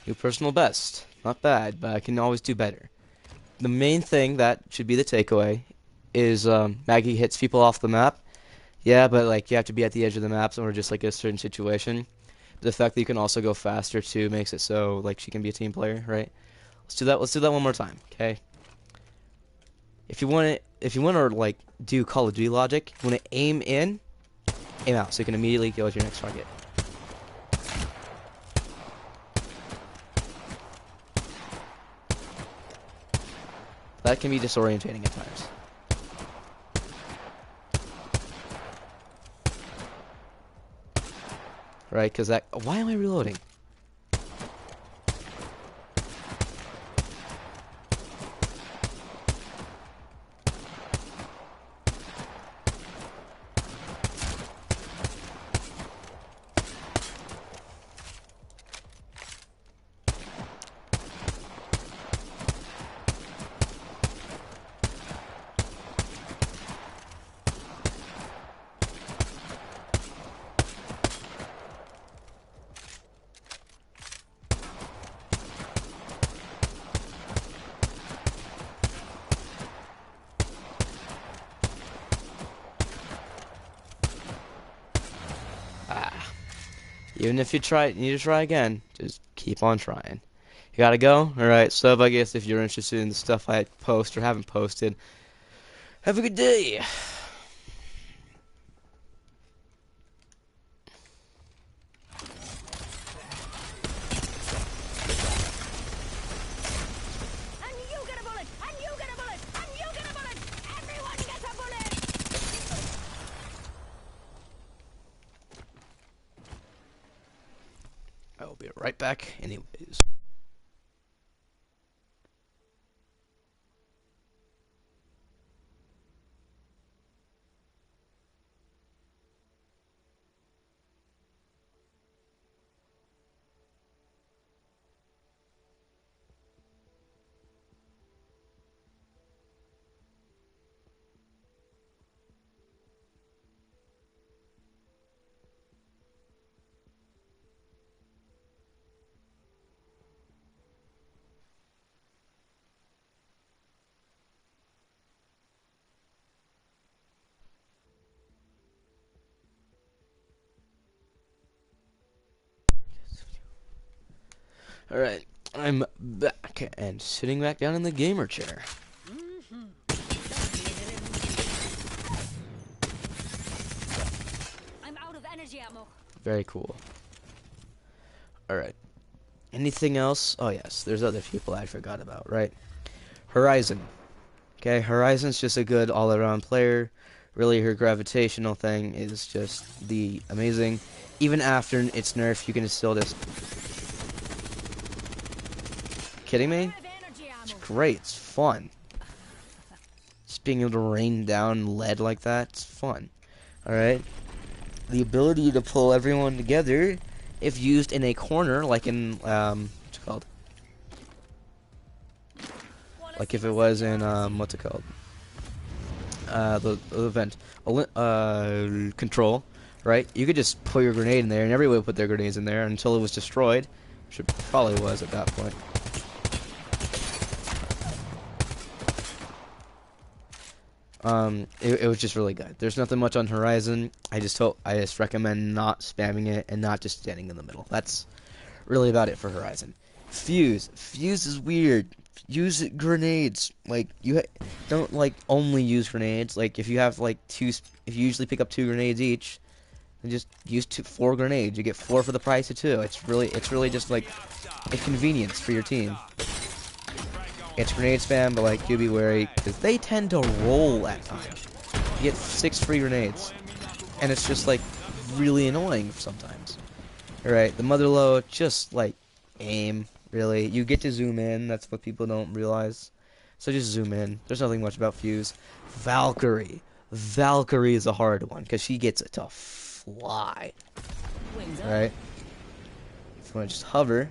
S1: New personal best. Not bad, but I can always do better. The main thing that should be the takeaway is Maggie hits people off the map. Yeah, but like you have to be at the edge of the map or just like a certain situation. The fact that you can also go faster too makes it so like she can be a team player, right? Let's do that. Let's do that one more time, okay? If you want to like do Call of Duty logic, you want to aim in, aim out, so you can immediately go to your next target. That can be disorientating at times. Right, because that... Why am I reloading? Even if you need to try again, just keep on trying. You gotta go? Alright, so I guess if you're interested in the stuff I post or haven't posted, have a good day!
S4: And you get a bullet! And you get a bullet! And you get a bullet! Everyone gets a bullet!
S1: I will be right back anyways. Alright, I'm back and sitting back down in the gamer chair.
S4: I'm out of energy ammo.
S1: Very cool. Alright. Anything else? Oh yes, there's other people I forgot about, right? Horizon. Okay, Horizon's just a good all-around player. Really, her gravitational thing is just the amazing. Even after its nerf, you can still just... Kidding me? It's great. It's fun. Just being able to rain down lead like that, it's fun. Alright? the ability to pull everyone together, if used in a corner, like in what's it called? Like if it was in what's it called? The event, control, right? You could just put your grenade in there, and everyone would put their grenades in there until it was destroyed, which it probably was at that point. It was just really good. There's nothing much on Horizon. I just recommend not spamming it and not just standing in the middle. That's really about it for Horizon. Fuse is weird. Use grenades. Like don't like only use grenades. Like if you have like if you usually pick up 2 grenades each, then just use 4 grenades. You get 4 for the price of 2. It's really just like a convenience for your team. It's grenade spam, but like do be wary because they tend to roll at times. You get 6 free grenades, and it's just like really annoying sometimes. All right, the mother load, just like aim. Really, you get to zoom in. That's what people don't realize. So just zoom in. There's nothing much about Fuse. Valkyrie is a hard one because she gets it to fly. Right? If you want to just hover.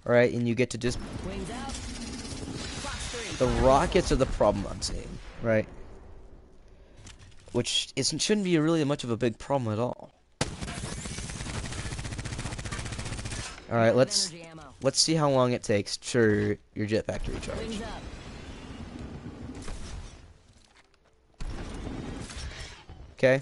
S1: Alright, and you get to just... The rockets are the problem I'm seeing, right? Which shouldn't be really much of a big problem at all. Alright, let's see how long it takes for your jetpack to recharge. Okay.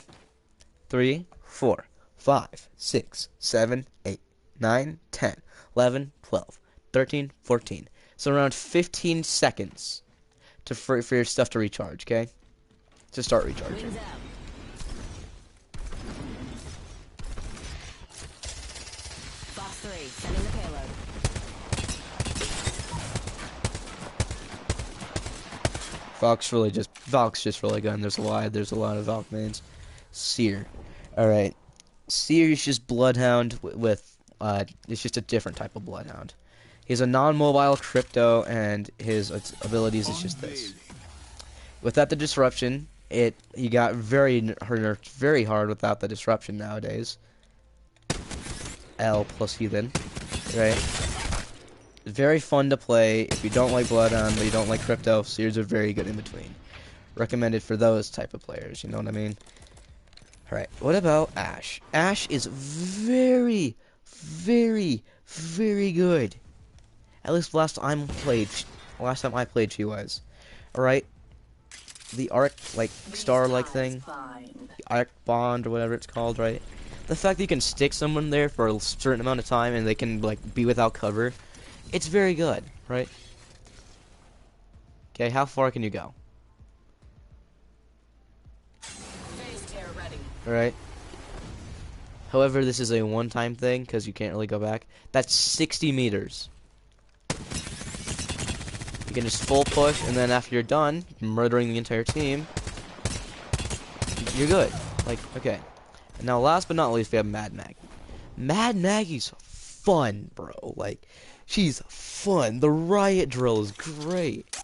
S1: 3, 4, 5, 6, 7, 8, 9, 10, 11, 12, 13, 14. So around 15 seconds for your stuff to recharge, okay? To start recharging. Valk's just really good, and there's a lot of Valk mains. Seer. Alright. Seer is just Bloodhound with it's just a different type of Bloodhound. He's a non-mobile crypto, and his abilities is just this. Without the disruption, you got very hard without the disruption nowadays. L plus Heathen, right? Very fun to play. If you don't like Bloodhound, but you don't like crypto, Seers are very good in between. Recommended for those type of players. You know what I mean? All right. What about Ashe? Ashe is very, very, very good. At least last time I played, she was. All right. The arc, like star-like thing, the arc bond or whatever it's called, right? The fact that you can stick someone there for a certain amount of time and they can like be without cover, it's very good, right? Okay, how far can you go? All right. However, this is a one-time thing because you can't really go back. That's 60 meters. You can just full push, and then after you're done murdering the entire team, you're good. Like, okay. And now, last but not least, we have Mad Maggie. Mad Maggie's fun, bro. Like, she's fun. The riot drill is great.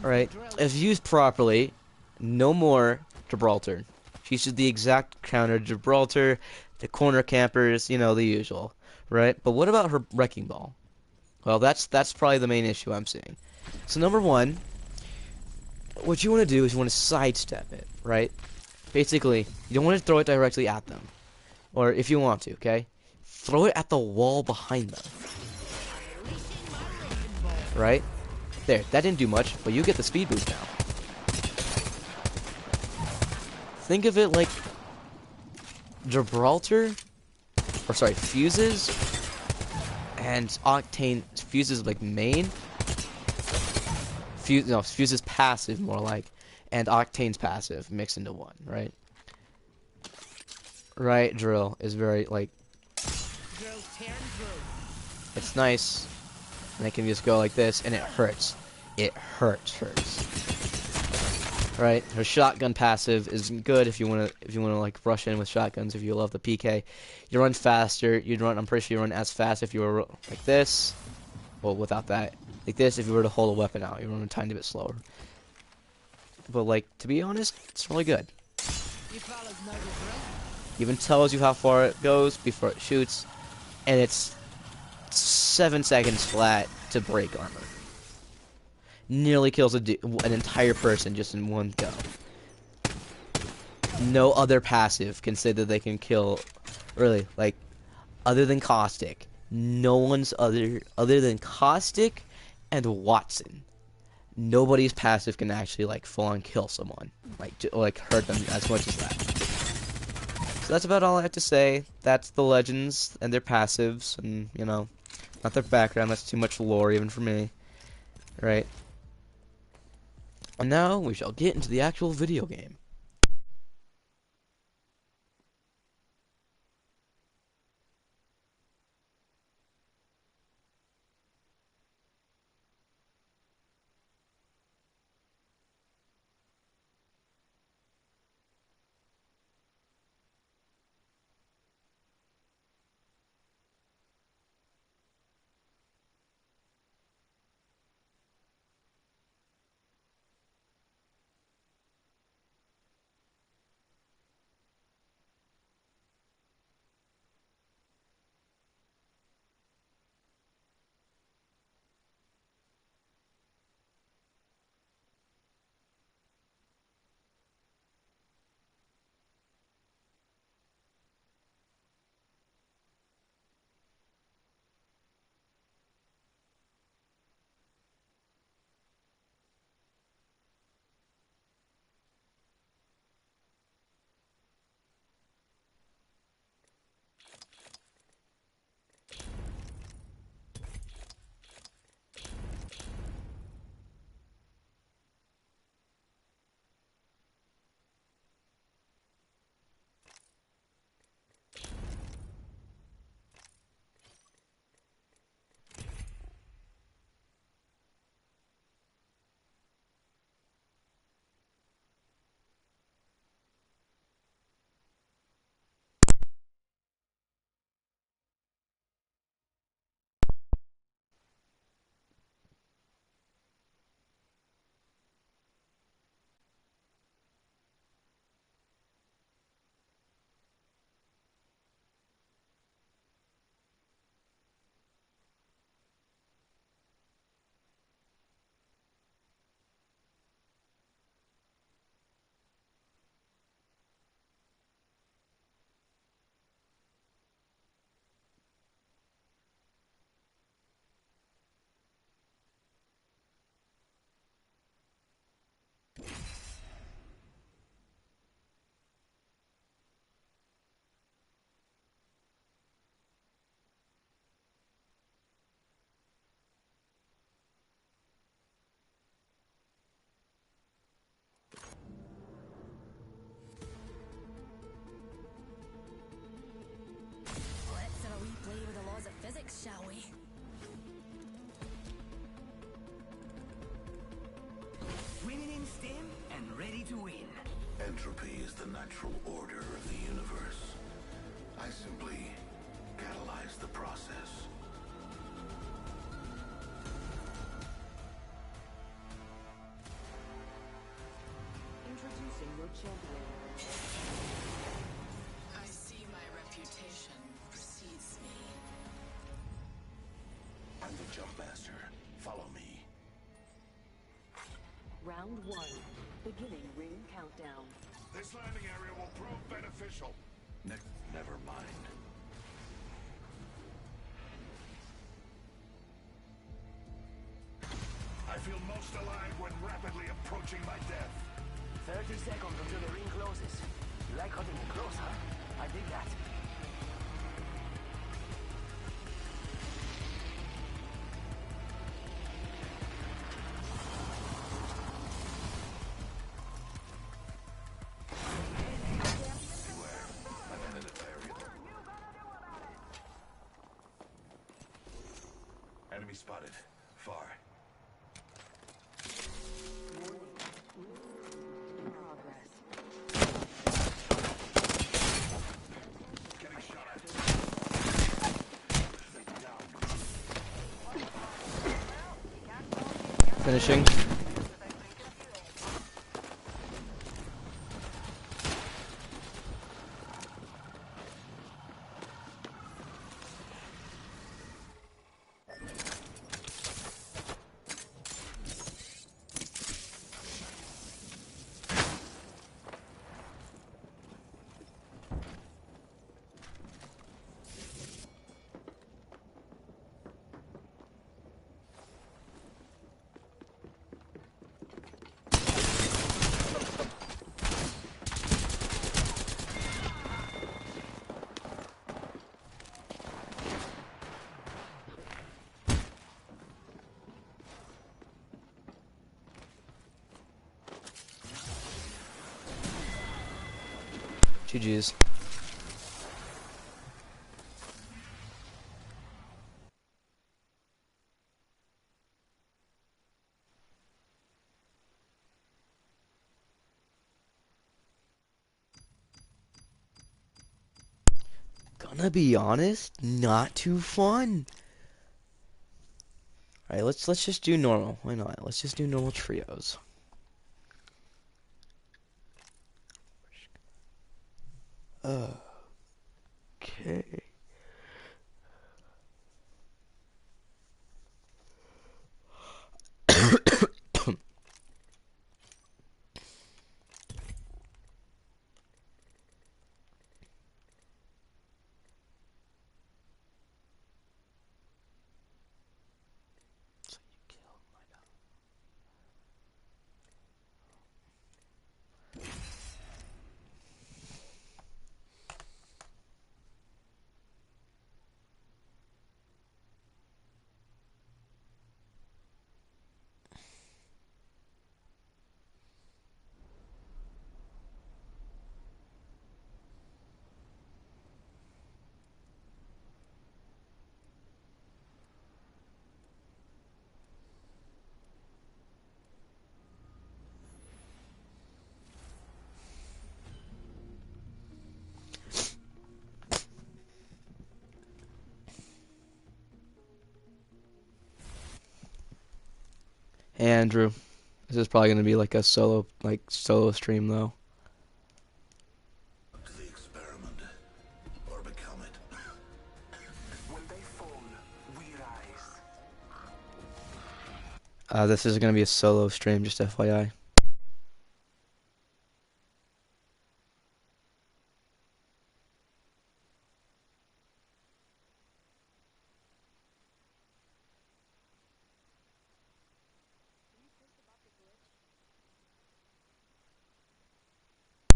S1: Alright, if used properly, no more Gibraltar. She's just the exact counter to Gibraltar, the corner campers, you know, the usual. Right? But what about her Wrecking Ball? Well, that's probably the main issue I'm seeing. So number one, what you want to do is you want to sidestep it, right? Basically, you don't want to throw it directly at them. Or if you want to, okay? Throw it at the wall behind them. Right? There, that didn't do much, but you get the speed boost now. Think of it like Gibraltar, or sorry, Fuses, and Octane. Fuses like main. Fuses passive more like, and Octane's passive mixed into one, right? Right, drill is very like. It's nice, and it can just go like this, and it hurts. It hurts. Right, her shotgun passive is good if you wanna like rush in with shotguns. If you love the PK, you run faster. I'm pretty sure you run as fast if you were like this. Well, without that, like this. If you were to hold a weapon out, you run a tiny bit slower. But like, to be honest, it's really good. Even tells you how far it goes before it shoots, and it's 7 seconds flat to break armor. Nearly kills an entire person just in one go. No other passive can say that they can kill, really, like, other than Caustic. No one's other than Caustic and Watson. Nobody's passive can actually, like, full on kill someone, like hurt them as much as that. So that's about all I have to say. That's the legends and their passives, and, you know, not their background. That's too much lore even for me. Right? And now we shall get into the actual video game.
S4: Let's have a wee play with the laws of physics, shall we?
S5: Winning in STEM and ready to win.
S6: Entropy is the natural order of the universe. I simply catalyze the process.
S7: Introducing your champion.
S8: I see my reputation precedes me.
S6: I'm the jump master. Follow me.
S7: Round 1. Beginning ring countdown.
S2: This landing area will prove beneficial.
S6: Never mind.
S2: I feel most alive when rapidly approaching my death.
S5: 30 seconds until the ring closes. You like cutting it close, huh? I dig that.
S6: Enemy spotted. Far.
S7: Progress.
S6: Getting shot at.
S1: Finishing. GG's. Gonna be honest, not too fun. Alright, let's just do normal. Why not? Let's just do normal trios. Okay. Hey Andrew, this is probably gonna be like a solo stream though.
S6: To the experiment, or become it.
S5: When they fall, we rise.
S1: This is gonna be a solo stream, just FYI.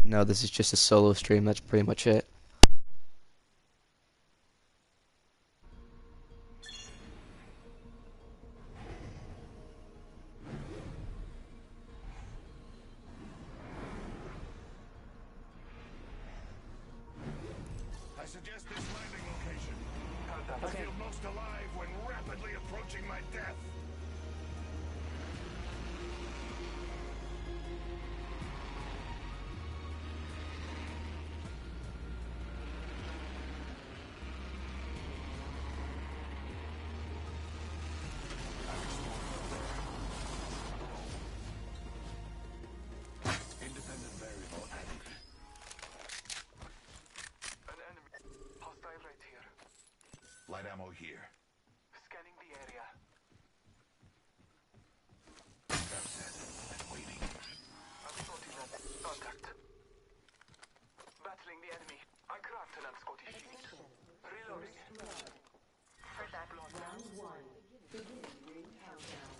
S1: No, this is just a solo stream, that's pretty much it.
S2: I suggest this landing location. I feel most alive when rapidly approaching my death.
S5: Independent variable added. An enemy. Hostile right here.
S6: Light ammo here.
S5: Scanning the area.
S6: That's it. And waiting.
S5: I'm sorting that. Contact. Battling the enemy. I cracked an Scottish shield. Reloading.
S4: Heard that.
S7: Round 1. Beginning ring countdown.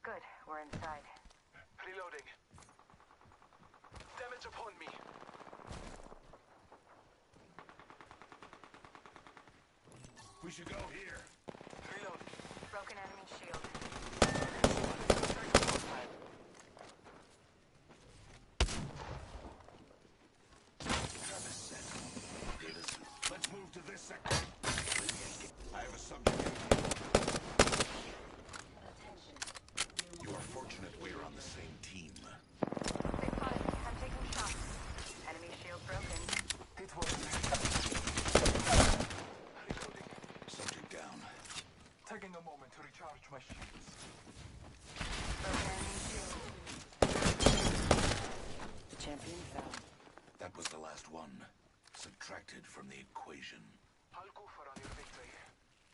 S4: Good, we're inside.
S5: Reloading. Damage upon me.
S2: We should go here.
S5: Reload.
S4: Broken enemy shield.
S2: Let's move to this sector. I have a subject.
S6: You are fortunate we're on the same team.
S4: They spotted me. I'm taking shots. Enemy shield broken.
S5: It was reloading.
S6: Subject down.
S5: Taking a moment to recharge my shields.
S4: Broken enemy shield.
S7: The champion fell.
S6: That was the last one. Subtracted from the equation.
S5: I'll go for on your victory.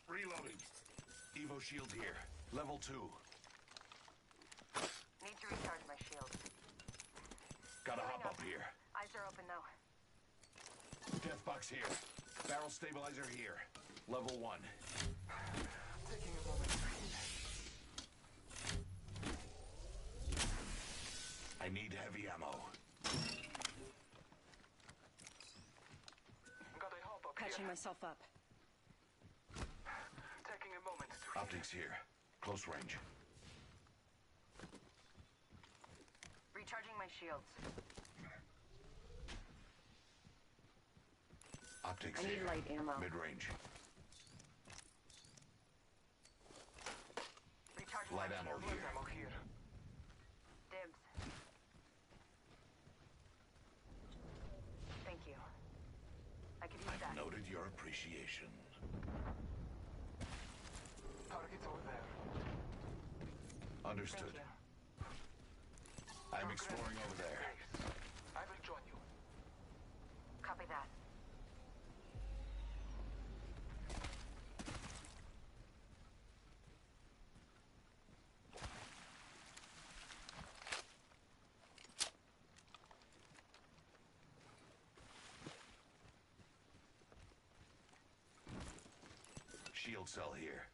S2: Reloading.
S6: Evo shield here. Level 2.
S4: Need to recharge my shield.
S6: Gotta hop up here.
S4: Eyes are open though.
S6: Death box here. Barrel stabilizer here. Level 1.
S5: Taking a moment to breathe.
S6: I need heavy ammo.
S5: Gotta hop up
S7: Patching
S5: here.
S7: myself up.
S5: Taking a moment to
S6: Optics here. Close range.
S4: Recharging my shields.
S2: Optics
S7: I need
S2: here.
S7: light ammo.
S2: Mid-range.
S5: Recharging
S2: Light
S5: my
S2: ammo
S5: shield.
S2: here.
S5: Ammo here.
S7: Dibs. Thank you. I could use
S2: I've
S7: that.
S2: noted your appreciation.
S5: Target's over there.
S2: Understood.
S7: Thank you.
S2: I'm exploring over there.
S5: I will join you.
S7: Copy that.
S2: Shield cell here.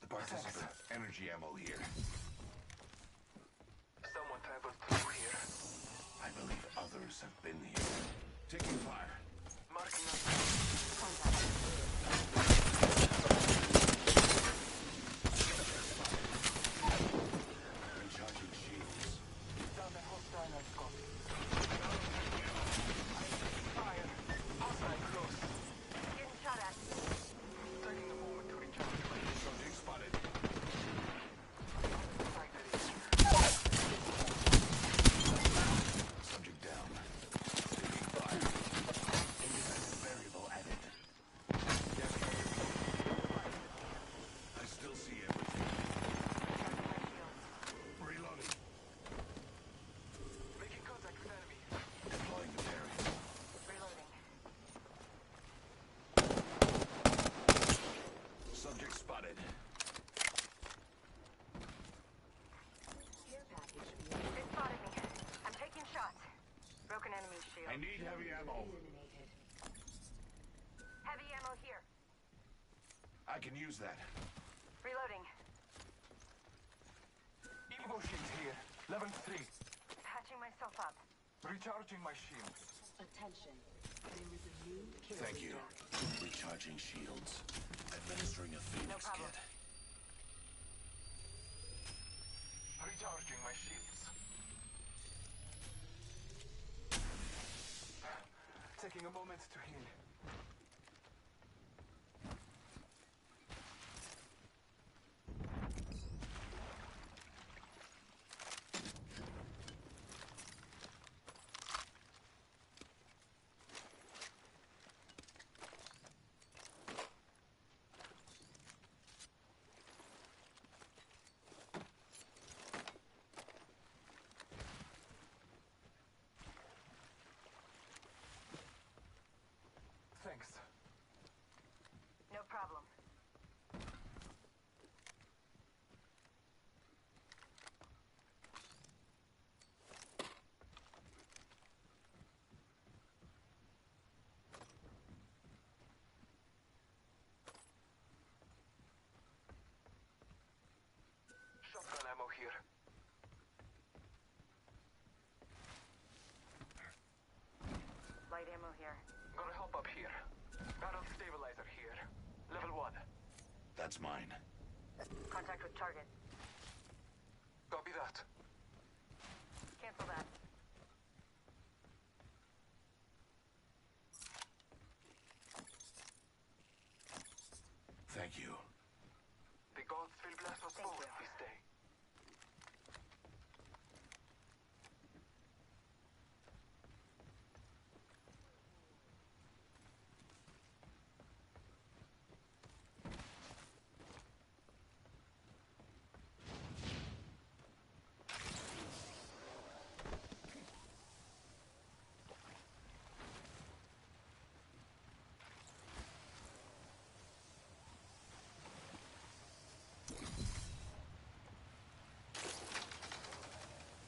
S2: The participant. Energy ammo here.
S5: Someone traveled through here.
S2: I believe others have been here. Taking fire.
S5: Marking us.
S2: Recharging shields.
S5: Down the hostile I've got. Fire. Hostile close.
S7: Getting shot at.
S5: Taking a moment to recharge.
S2: Subject spotted. Subject down. Taking fire. Independent variable added. I still see everything. Reloading.
S5: Making contact with enemy.
S2: Deploying the barrier.
S7: Reloading.
S2: Subject spotted.
S7: Care package being
S4: They spotted me. I'm taking shots.
S7: broken enemy shield.
S2: I need heavy ammo.
S7: Eliminated.
S4: Heavy ammo here.
S2: I can use that.
S4: Reloading.
S5: Evo shield here. Level 3.
S4: Patching myself up.
S5: Recharging my shield.
S7: Attention. There is a new kill
S2: Thank you.
S7: leader.
S2: Recharging shields. Administering a Phoenix
S4: problem.
S2: kit.
S5: Recharging my shields. Taking a moment to heal. Thanks.
S4: No problem.
S5: Shotgun ammo here.
S7: Light ammo here.
S5: Gonna help up here. Barrel stabilizer here. Level 1.
S2: That's mine.
S7: Contact with target.
S5: Copy that.
S7: Cancel that.
S2: Thank you.
S5: The gods will bless us
S7: Thank
S5: both
S7: you.
S5: this day.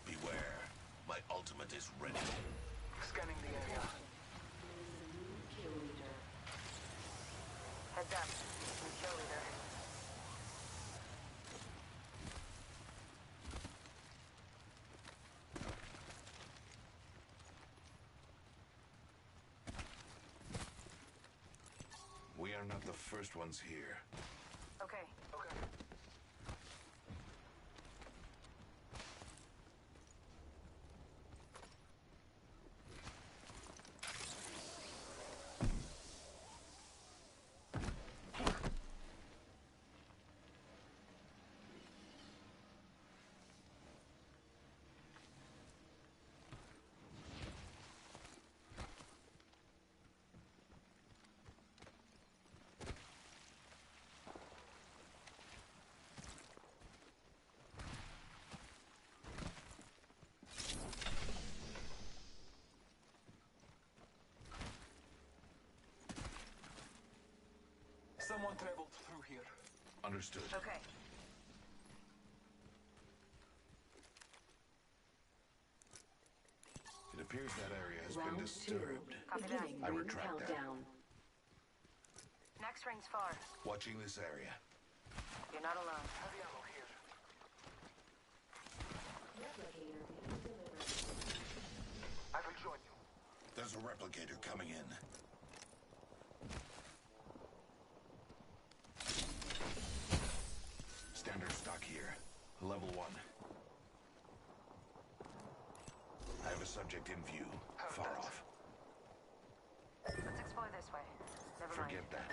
S2: Beware. My ultimate is ready.
S5: Scanning the area.
S7: Kill leader.
S4: Heads up. New kill leader.
S2: We are not the first ones here.
S4: Okay.
S5: Okay. Someone traveled through here.
S2: Understood.
S7: Okay.
S2: It appears that area has been
S9: Round 2.
S2: disturbed.
S7: Copy that.
S9: Beginning
S2: I
S9: ring
S2: retract that.
S9: countdown.
S7: Next ring's far.
S2: Watching this area.
S7: You're not alone.
S5: Heavy ammo here.
S9: Replicator being delivered.
S5: I will join you.
S2: There's a replicator coming in. Standard stock here. Level 1. I have a subject in view. Far off.
S7: Let's explore this way. Never mind.
S2: Forget that.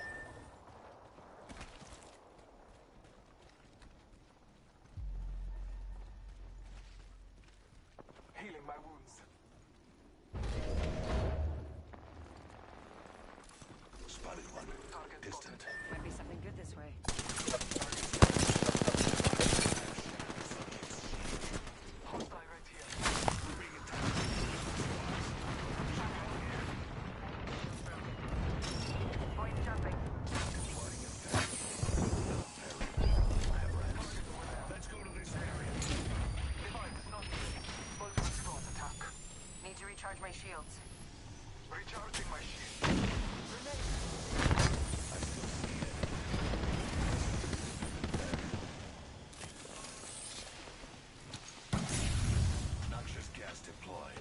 S5: Healing my wounds.
S2: Spotted one. Distant.
S7: Might be something good this way.
S5: Hostile right here.
S7: Boys jumping.
S2: Let's go to this area.
S5: Device not here. Ultimate squad attack.
S7: Need to recharge my shields.
S5: Recharging my shield.
S2: Noxious gas deployed.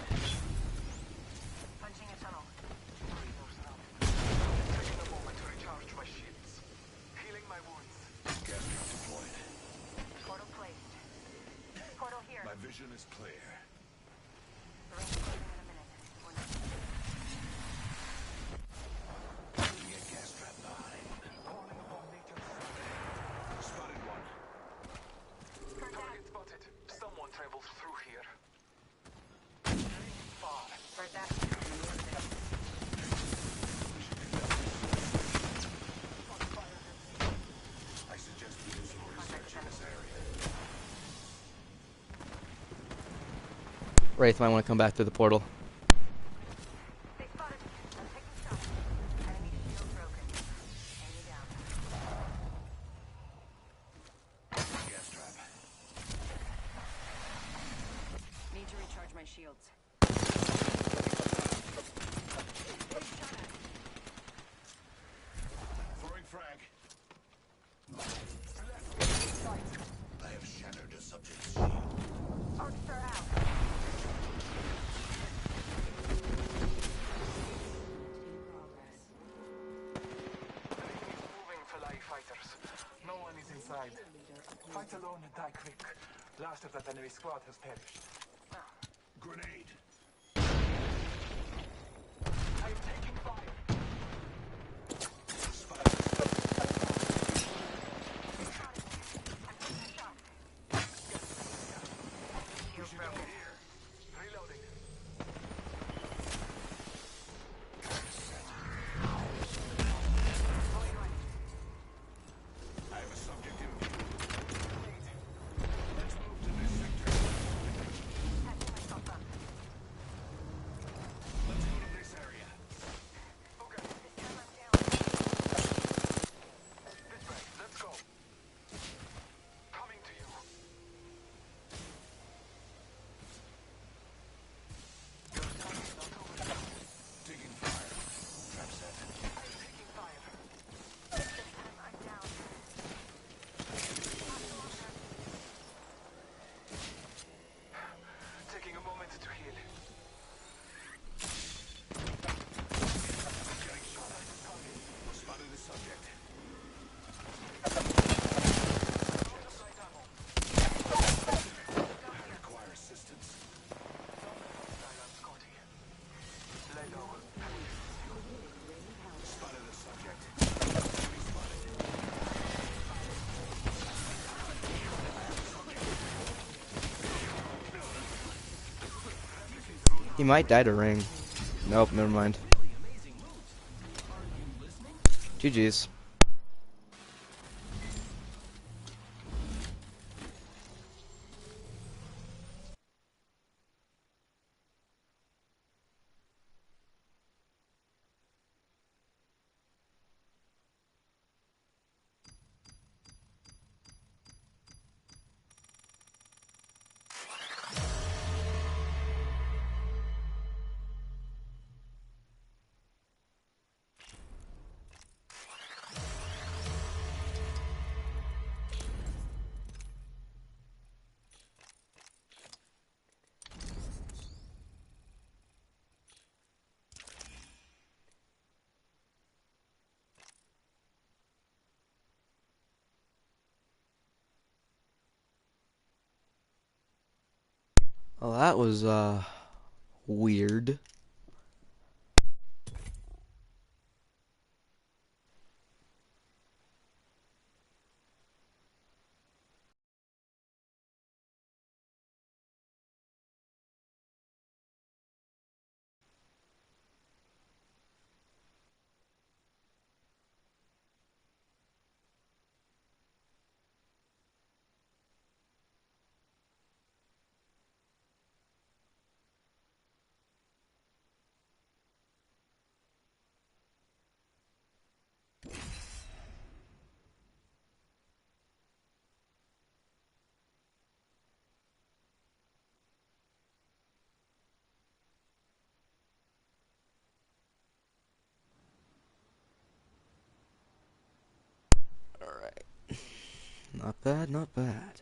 S7: Punching a tunnel.
S5: Taking a moment to recharge my shields. Healing my wounds.
S2: Gas trap deployed.
S7: Portal placed. Portal here.
S2: My vision is clear.
S7: The ring's closing in a minute. We're not-
S2: Putting a gas trap behind.
S5: Calling upon nature's
S2: Spotted one.
S5: target spotted. Someone travels through here. Far.
S7: Heard that.
S2: I suggest we do some research in this area.
S1: Wraith might want to come back through the portal.
S7: They spotted me. I'm taking shots. Enemy shield broken. Enemy down.
S2: Gas trap.
S7: Need to recharge my shields.
S2: Throwing frag. I have shattered a subject's shield.
S7: Arcs are out.
S9: In progress.
S5: Moving Fly fighters. No one is inside. Fight alone and die quick. Last of that enemy squad has perished.
S2: Grenade.
S5: I am taking fire.
S7: Shield broken.
S5: Reloading.
S2: I have a subject in view. Let's move to this sector.
S7: Patching myself up.
S2: Let's go to this area.
S5: Okay,
S7: This time I'm down.
S5: this way. Let's go. Coming to you. Your time is not over.
S2: Taking fire. Trap set.
S5: I'm taking fire.
S7: This time I'm down.
S5: Taking a moment to heal.
S2: Getting shot at. Spotted the subject.
S5: Light ammo.
S2: I require assistance.
S5: Silence, Scotty. Lay low.
S2: Spotted the subject. Enemy spotted.
S1: He might die to ring. Nope, never mind. GG's. Well, that was weird. Alright. Not bad, not bad.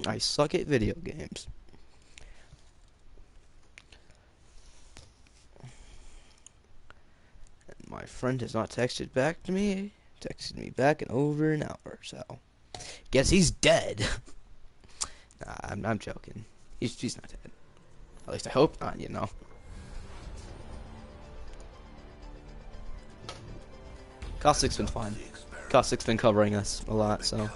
S1: I suck at video games. And my friend has not texted back to me. Texted me back in over an hour, so guess he's dead. Nah, I'm joking. He's not dead. At least I hope not, you know. Caustic's been fine. Caustic's been covering us a lot, so.
S5: You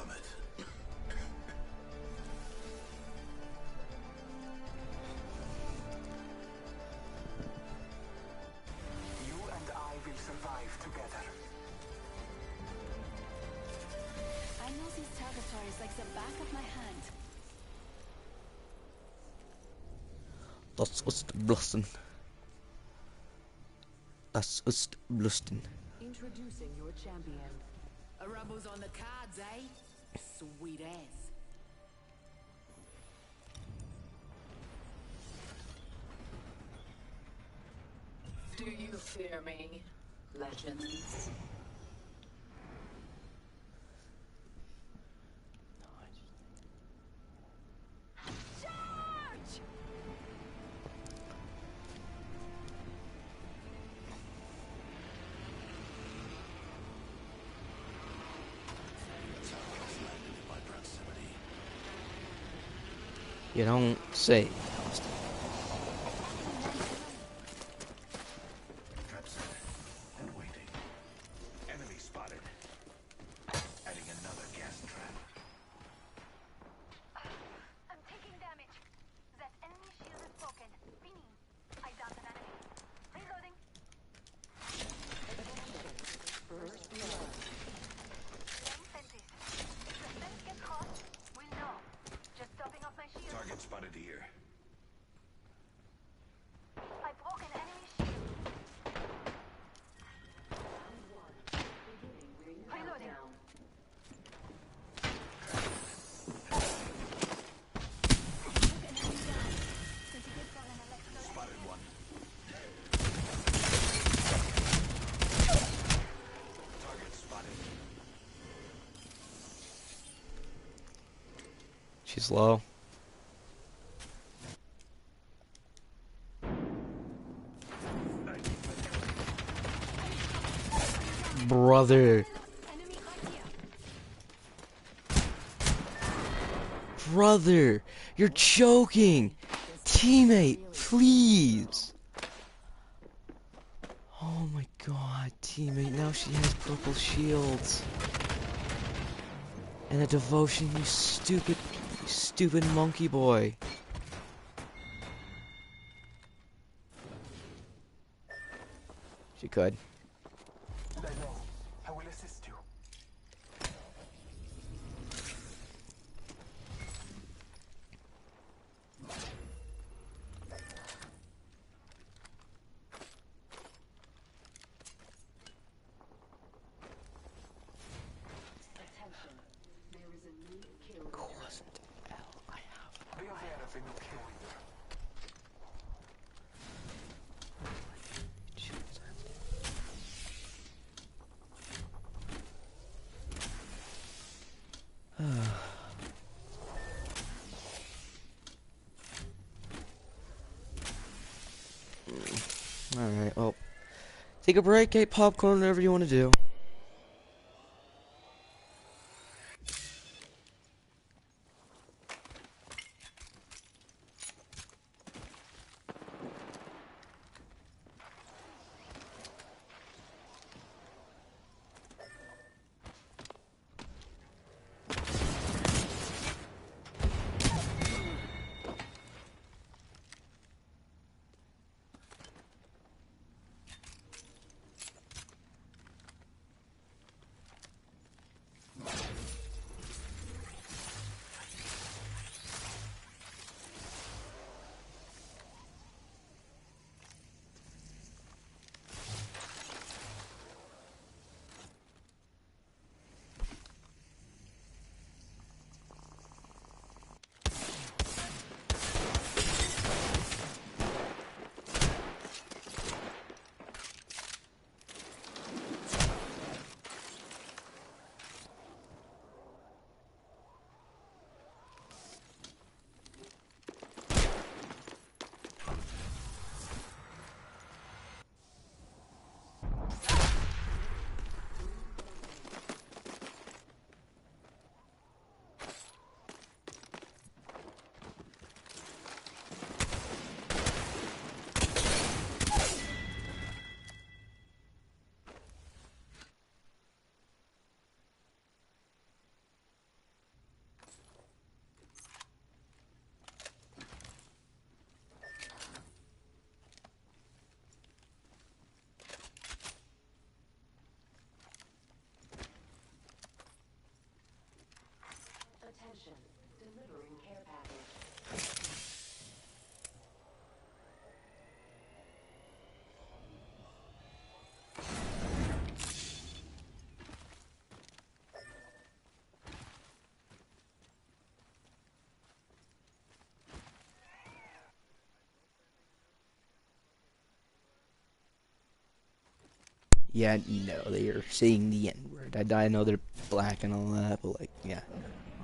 S5: and I will survive together.
S4: I know these territories like the back of my hand.
S1: Das ist Blusten. Das ist Blusten.
S9: Introducing your champion.
S8: A rumble's on the cards, eh? Sweet ass.
S9: Do you fear me, legends?
S4: Charge!
S1: You don't say.
S2: Trap set and waiting. Enemy spotted. Adding another gas trap.
S7: I'm taking damage. That enemy shield is broken. Beanie. I downed an enemy. Reloading.
S9: First blood.
S7: Laying fences. If the fence gets hot, we'll know. Just topping off my shield.
S2: Target spotted here.
S7: I've broken enemy shield.
S9: Beginning ring
S7: Reloading.
S9: countdown.
S2: Spotted one. Target spotted.
S1: She's low. Brother.
S4: Enemy right here.
S1: Brother. You're choking. Teammate, please. Oh my god, teammate. Now she has purple shields. And a devotion, you stupid monkey boy. She could.
S5: I know. I will assist you.
S9: Attention. There is a new kill leader.
S5: Be aware of a new kill leader.
S1: Alright, well. Take a break, eat popcorn, whatever you want to do.
S9: Attention, delivering care package.
S1: Yeah, no, they are saying the N-word. I know they're black and all that, but like, yeah,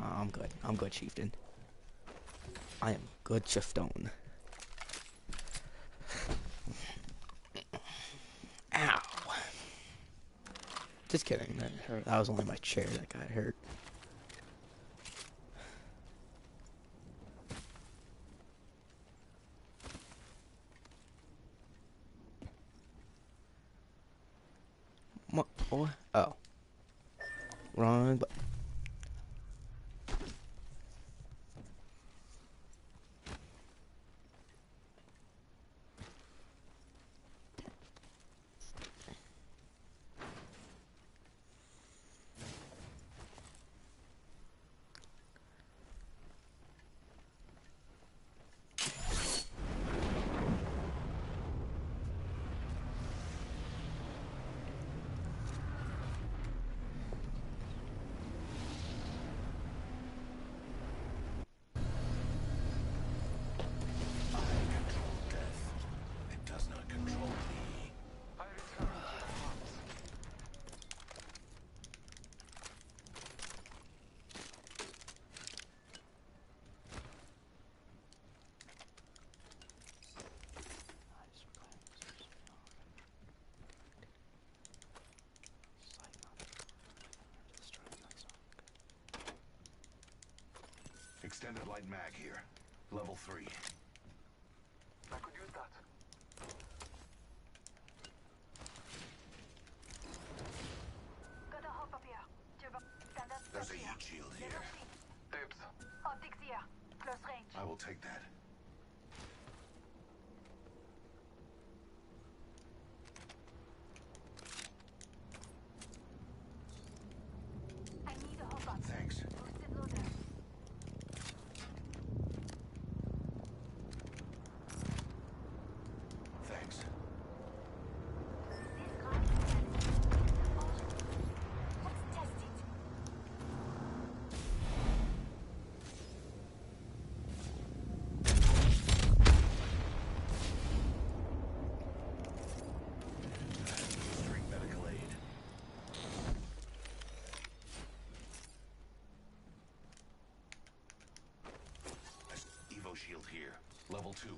S1: no, I'm good. I'm good, chieftain. I am good, chieftain. Ow. Just kidding. That hurt. That was only my chair that got hurt. What? Oh. Wrong button.
S6: It does not control me.
S5: I return to the heart.
S2: Extended light mag here. Level 3.
S5: I could use that.
S7: Gotta hop up here. Standard
S6: There's a
S7: here.
S6: heat shield here.
S5: Dibs.
S7: Optics here. Close range.
S2: I will take that.
S7: I need a hop up.
S2: Thanks.
S7: Boosted loader.
S2: Thanks.
S7: This grappling gun is let's test it.
S2: String medical aid. Evo shield here. Level 2.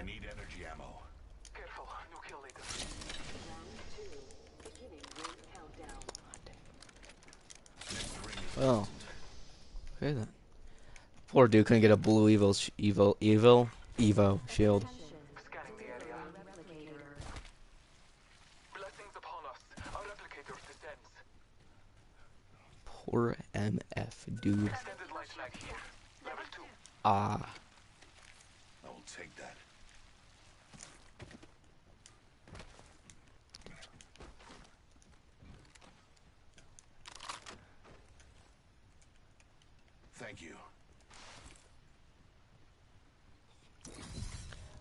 S2: need energy ammo.
S5: Careful, no kill later.
S9: Round 2. Beginning ring countdown.
S2: Next ring is
S1: Well, okay then. Poor dude couldn't get a blue Evo shield.
S5: Scanning the area.
S9: Replicator.
S5: Blessings upon us. Our replicator descends.
S1: Poor MF dude.
S5: Extended light mag here. Level 2.
S1: Ah.
S2: I will take that. Thank you.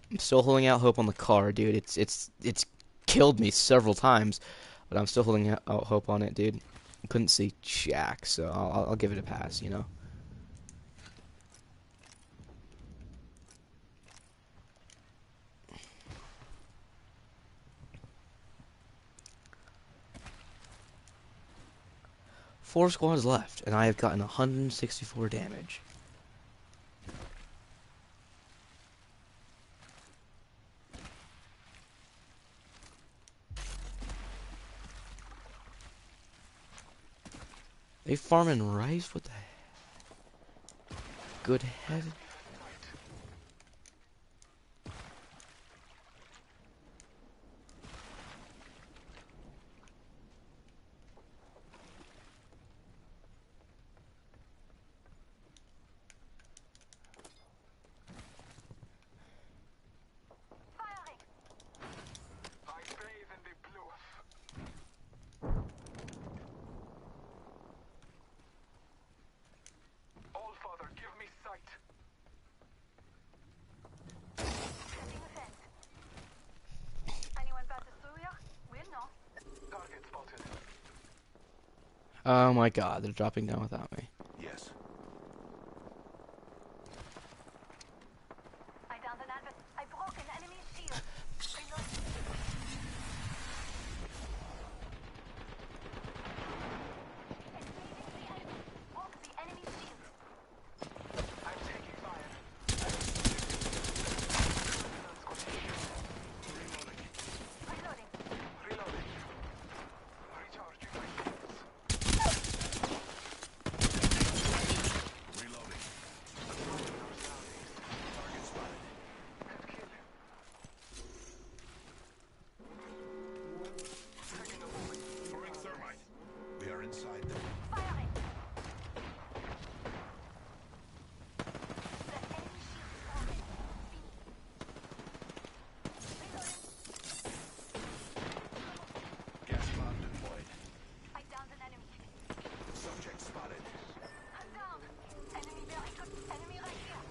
S1: I'm still holding out hope on the car, dude. It's killed me several times, but I'm still holding out hope on it, dude. I couldn't see jack, so I'll give it a pass, you know. Four squads left, and I have gotten 164 damage. They farming rice? What the heck? Good heaven.
S5: I bathe in the blue. All Father, give me sight.
S7: Setting a fence. Anyone about to Syria? We'll know.
S5: Target spotted.
S1: Oh my god, they're dropping down without me.
S2: Yes.
S7: I downed an Alvis. I broke an enemy's shield. Reload. Engaging the enemy. Broke the enemy's shield.
S5: I'm taking fire.
S7: Reloading.
S5: Reloading. Recharging my shields.
S2: Reloading. Target spotted.
S5: Good kill. Taking a moment.
S2: Throwing thermite. We are inside them.
S7: Firing. The enemy shield is broken. Reloading.
S2: Gas bomb deployed.
S7: I downed an enemy.
S2: Subject spotted.
S7: I'm down. Enemy very good. Enemy right here.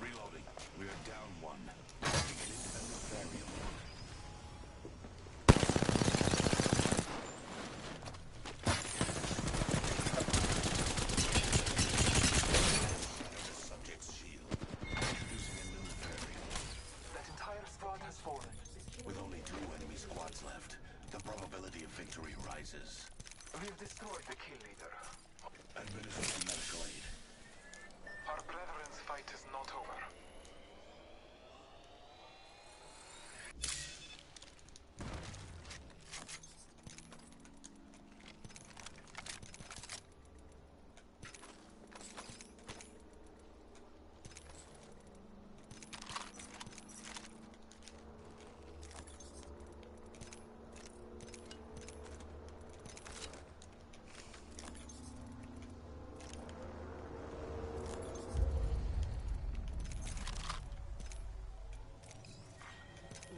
S2: Reloading. We are down one. Taking an independent burial. Shatter the subject's shield. Using a new burial.
S5: That entire squad has fallen.
S6: With only 2 enemy squads left, the probability of victory rises.
S5: We've destroyed the kill leader.
S6: Administer medical aid.
S5: Our brethren's fight is not over.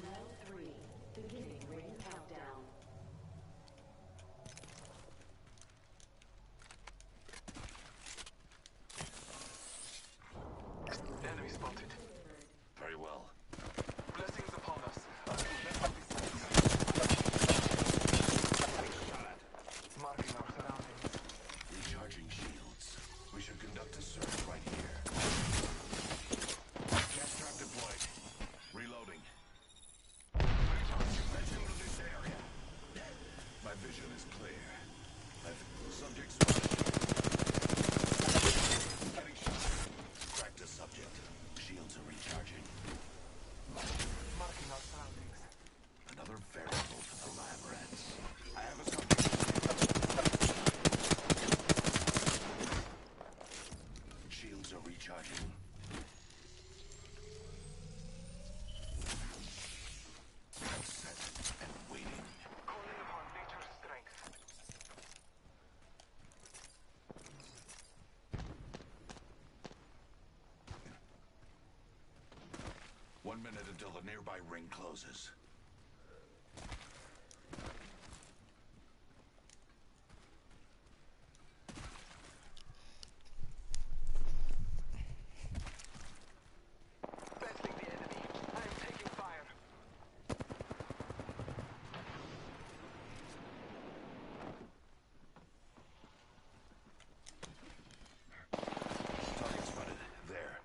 S9: Round 3. Beginning ring countdown.
S5: Enemy spotted.
S2: Very well.
S5: Blessings upon us. Marking our surroundings.
S6: Recharging shields. We should conduct a search right here.
S2: Gas trap deployed. Reloading. Let's go to this area. My vision is clear. Subject spotted. Getting shot. Cracked a subject.
S6: 1 minute until the nearby ring closes.
S5: Battling the enemy. I am taking fire.
S6: Target spotted. There.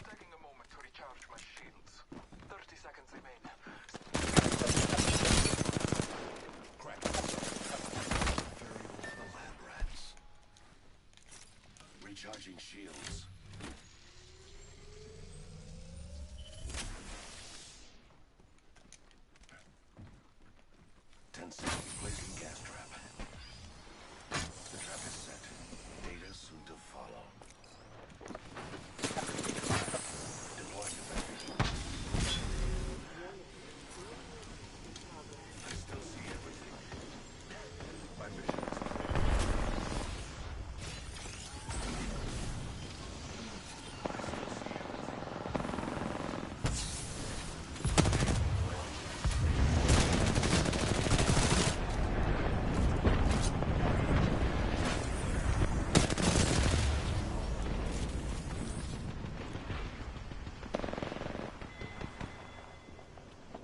S5: Taking a moment to recharge my shields. 30 seconds remain.
S6: Crack. Variable lab rats. Recharging shields. Placing gas trap. The trap is set. Data soon to follow. Deploying effective. I still see everything. My mission is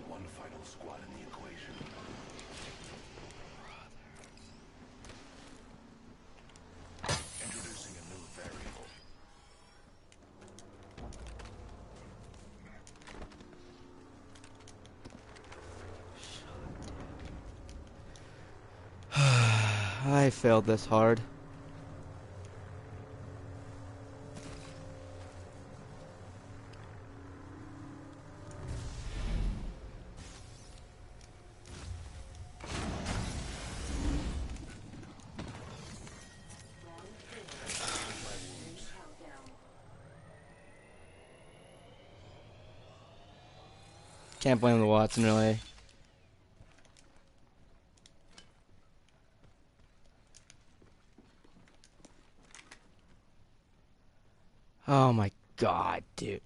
S6: one final squad in the equation. Introducing a new variable.
S1: I failed this hard. Can't blame the Watson, really. Oh my god, dude.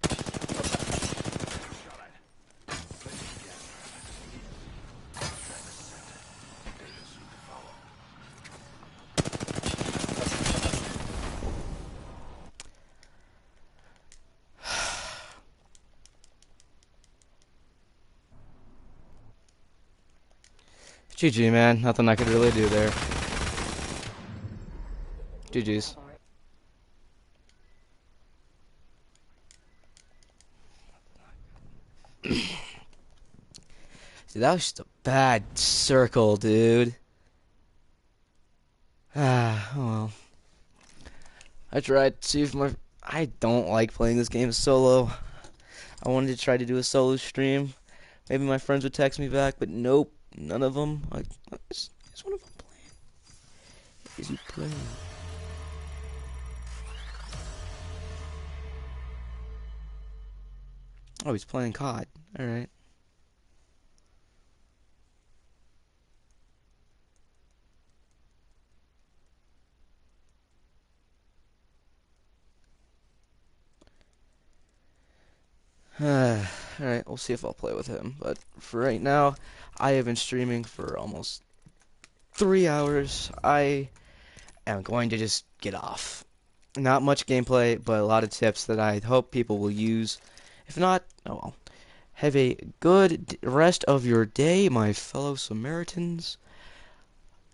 S1: GG, man. Nothing I could really do there. GG's. Dude, that was just a bad circle, dude. Ah, oh well. I tried to see if my... I don't like playing this game solo. I wanted to try to do a solo stream. Maybe my friends would text me back, but nope. None of them. Is one of them playing? Is he playing? Oh, he's playing COD. Alright. Alright, we'll see if I'll play with him. But for right now, I have been streaming for almost 3 hours. I am going to just get off. Not much gameplay, but a lot of tips that I hope people will use. If not, oh well. Have a good rest of your day, my fellow Samaritans.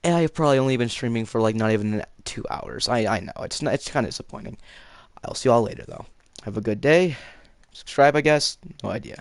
S1: And I've probably only been streaming for like not even 2 hours. I know, it's kind of disappointing. I'll see you all later, though. Have a good day. Subscribe, I guess. No idea.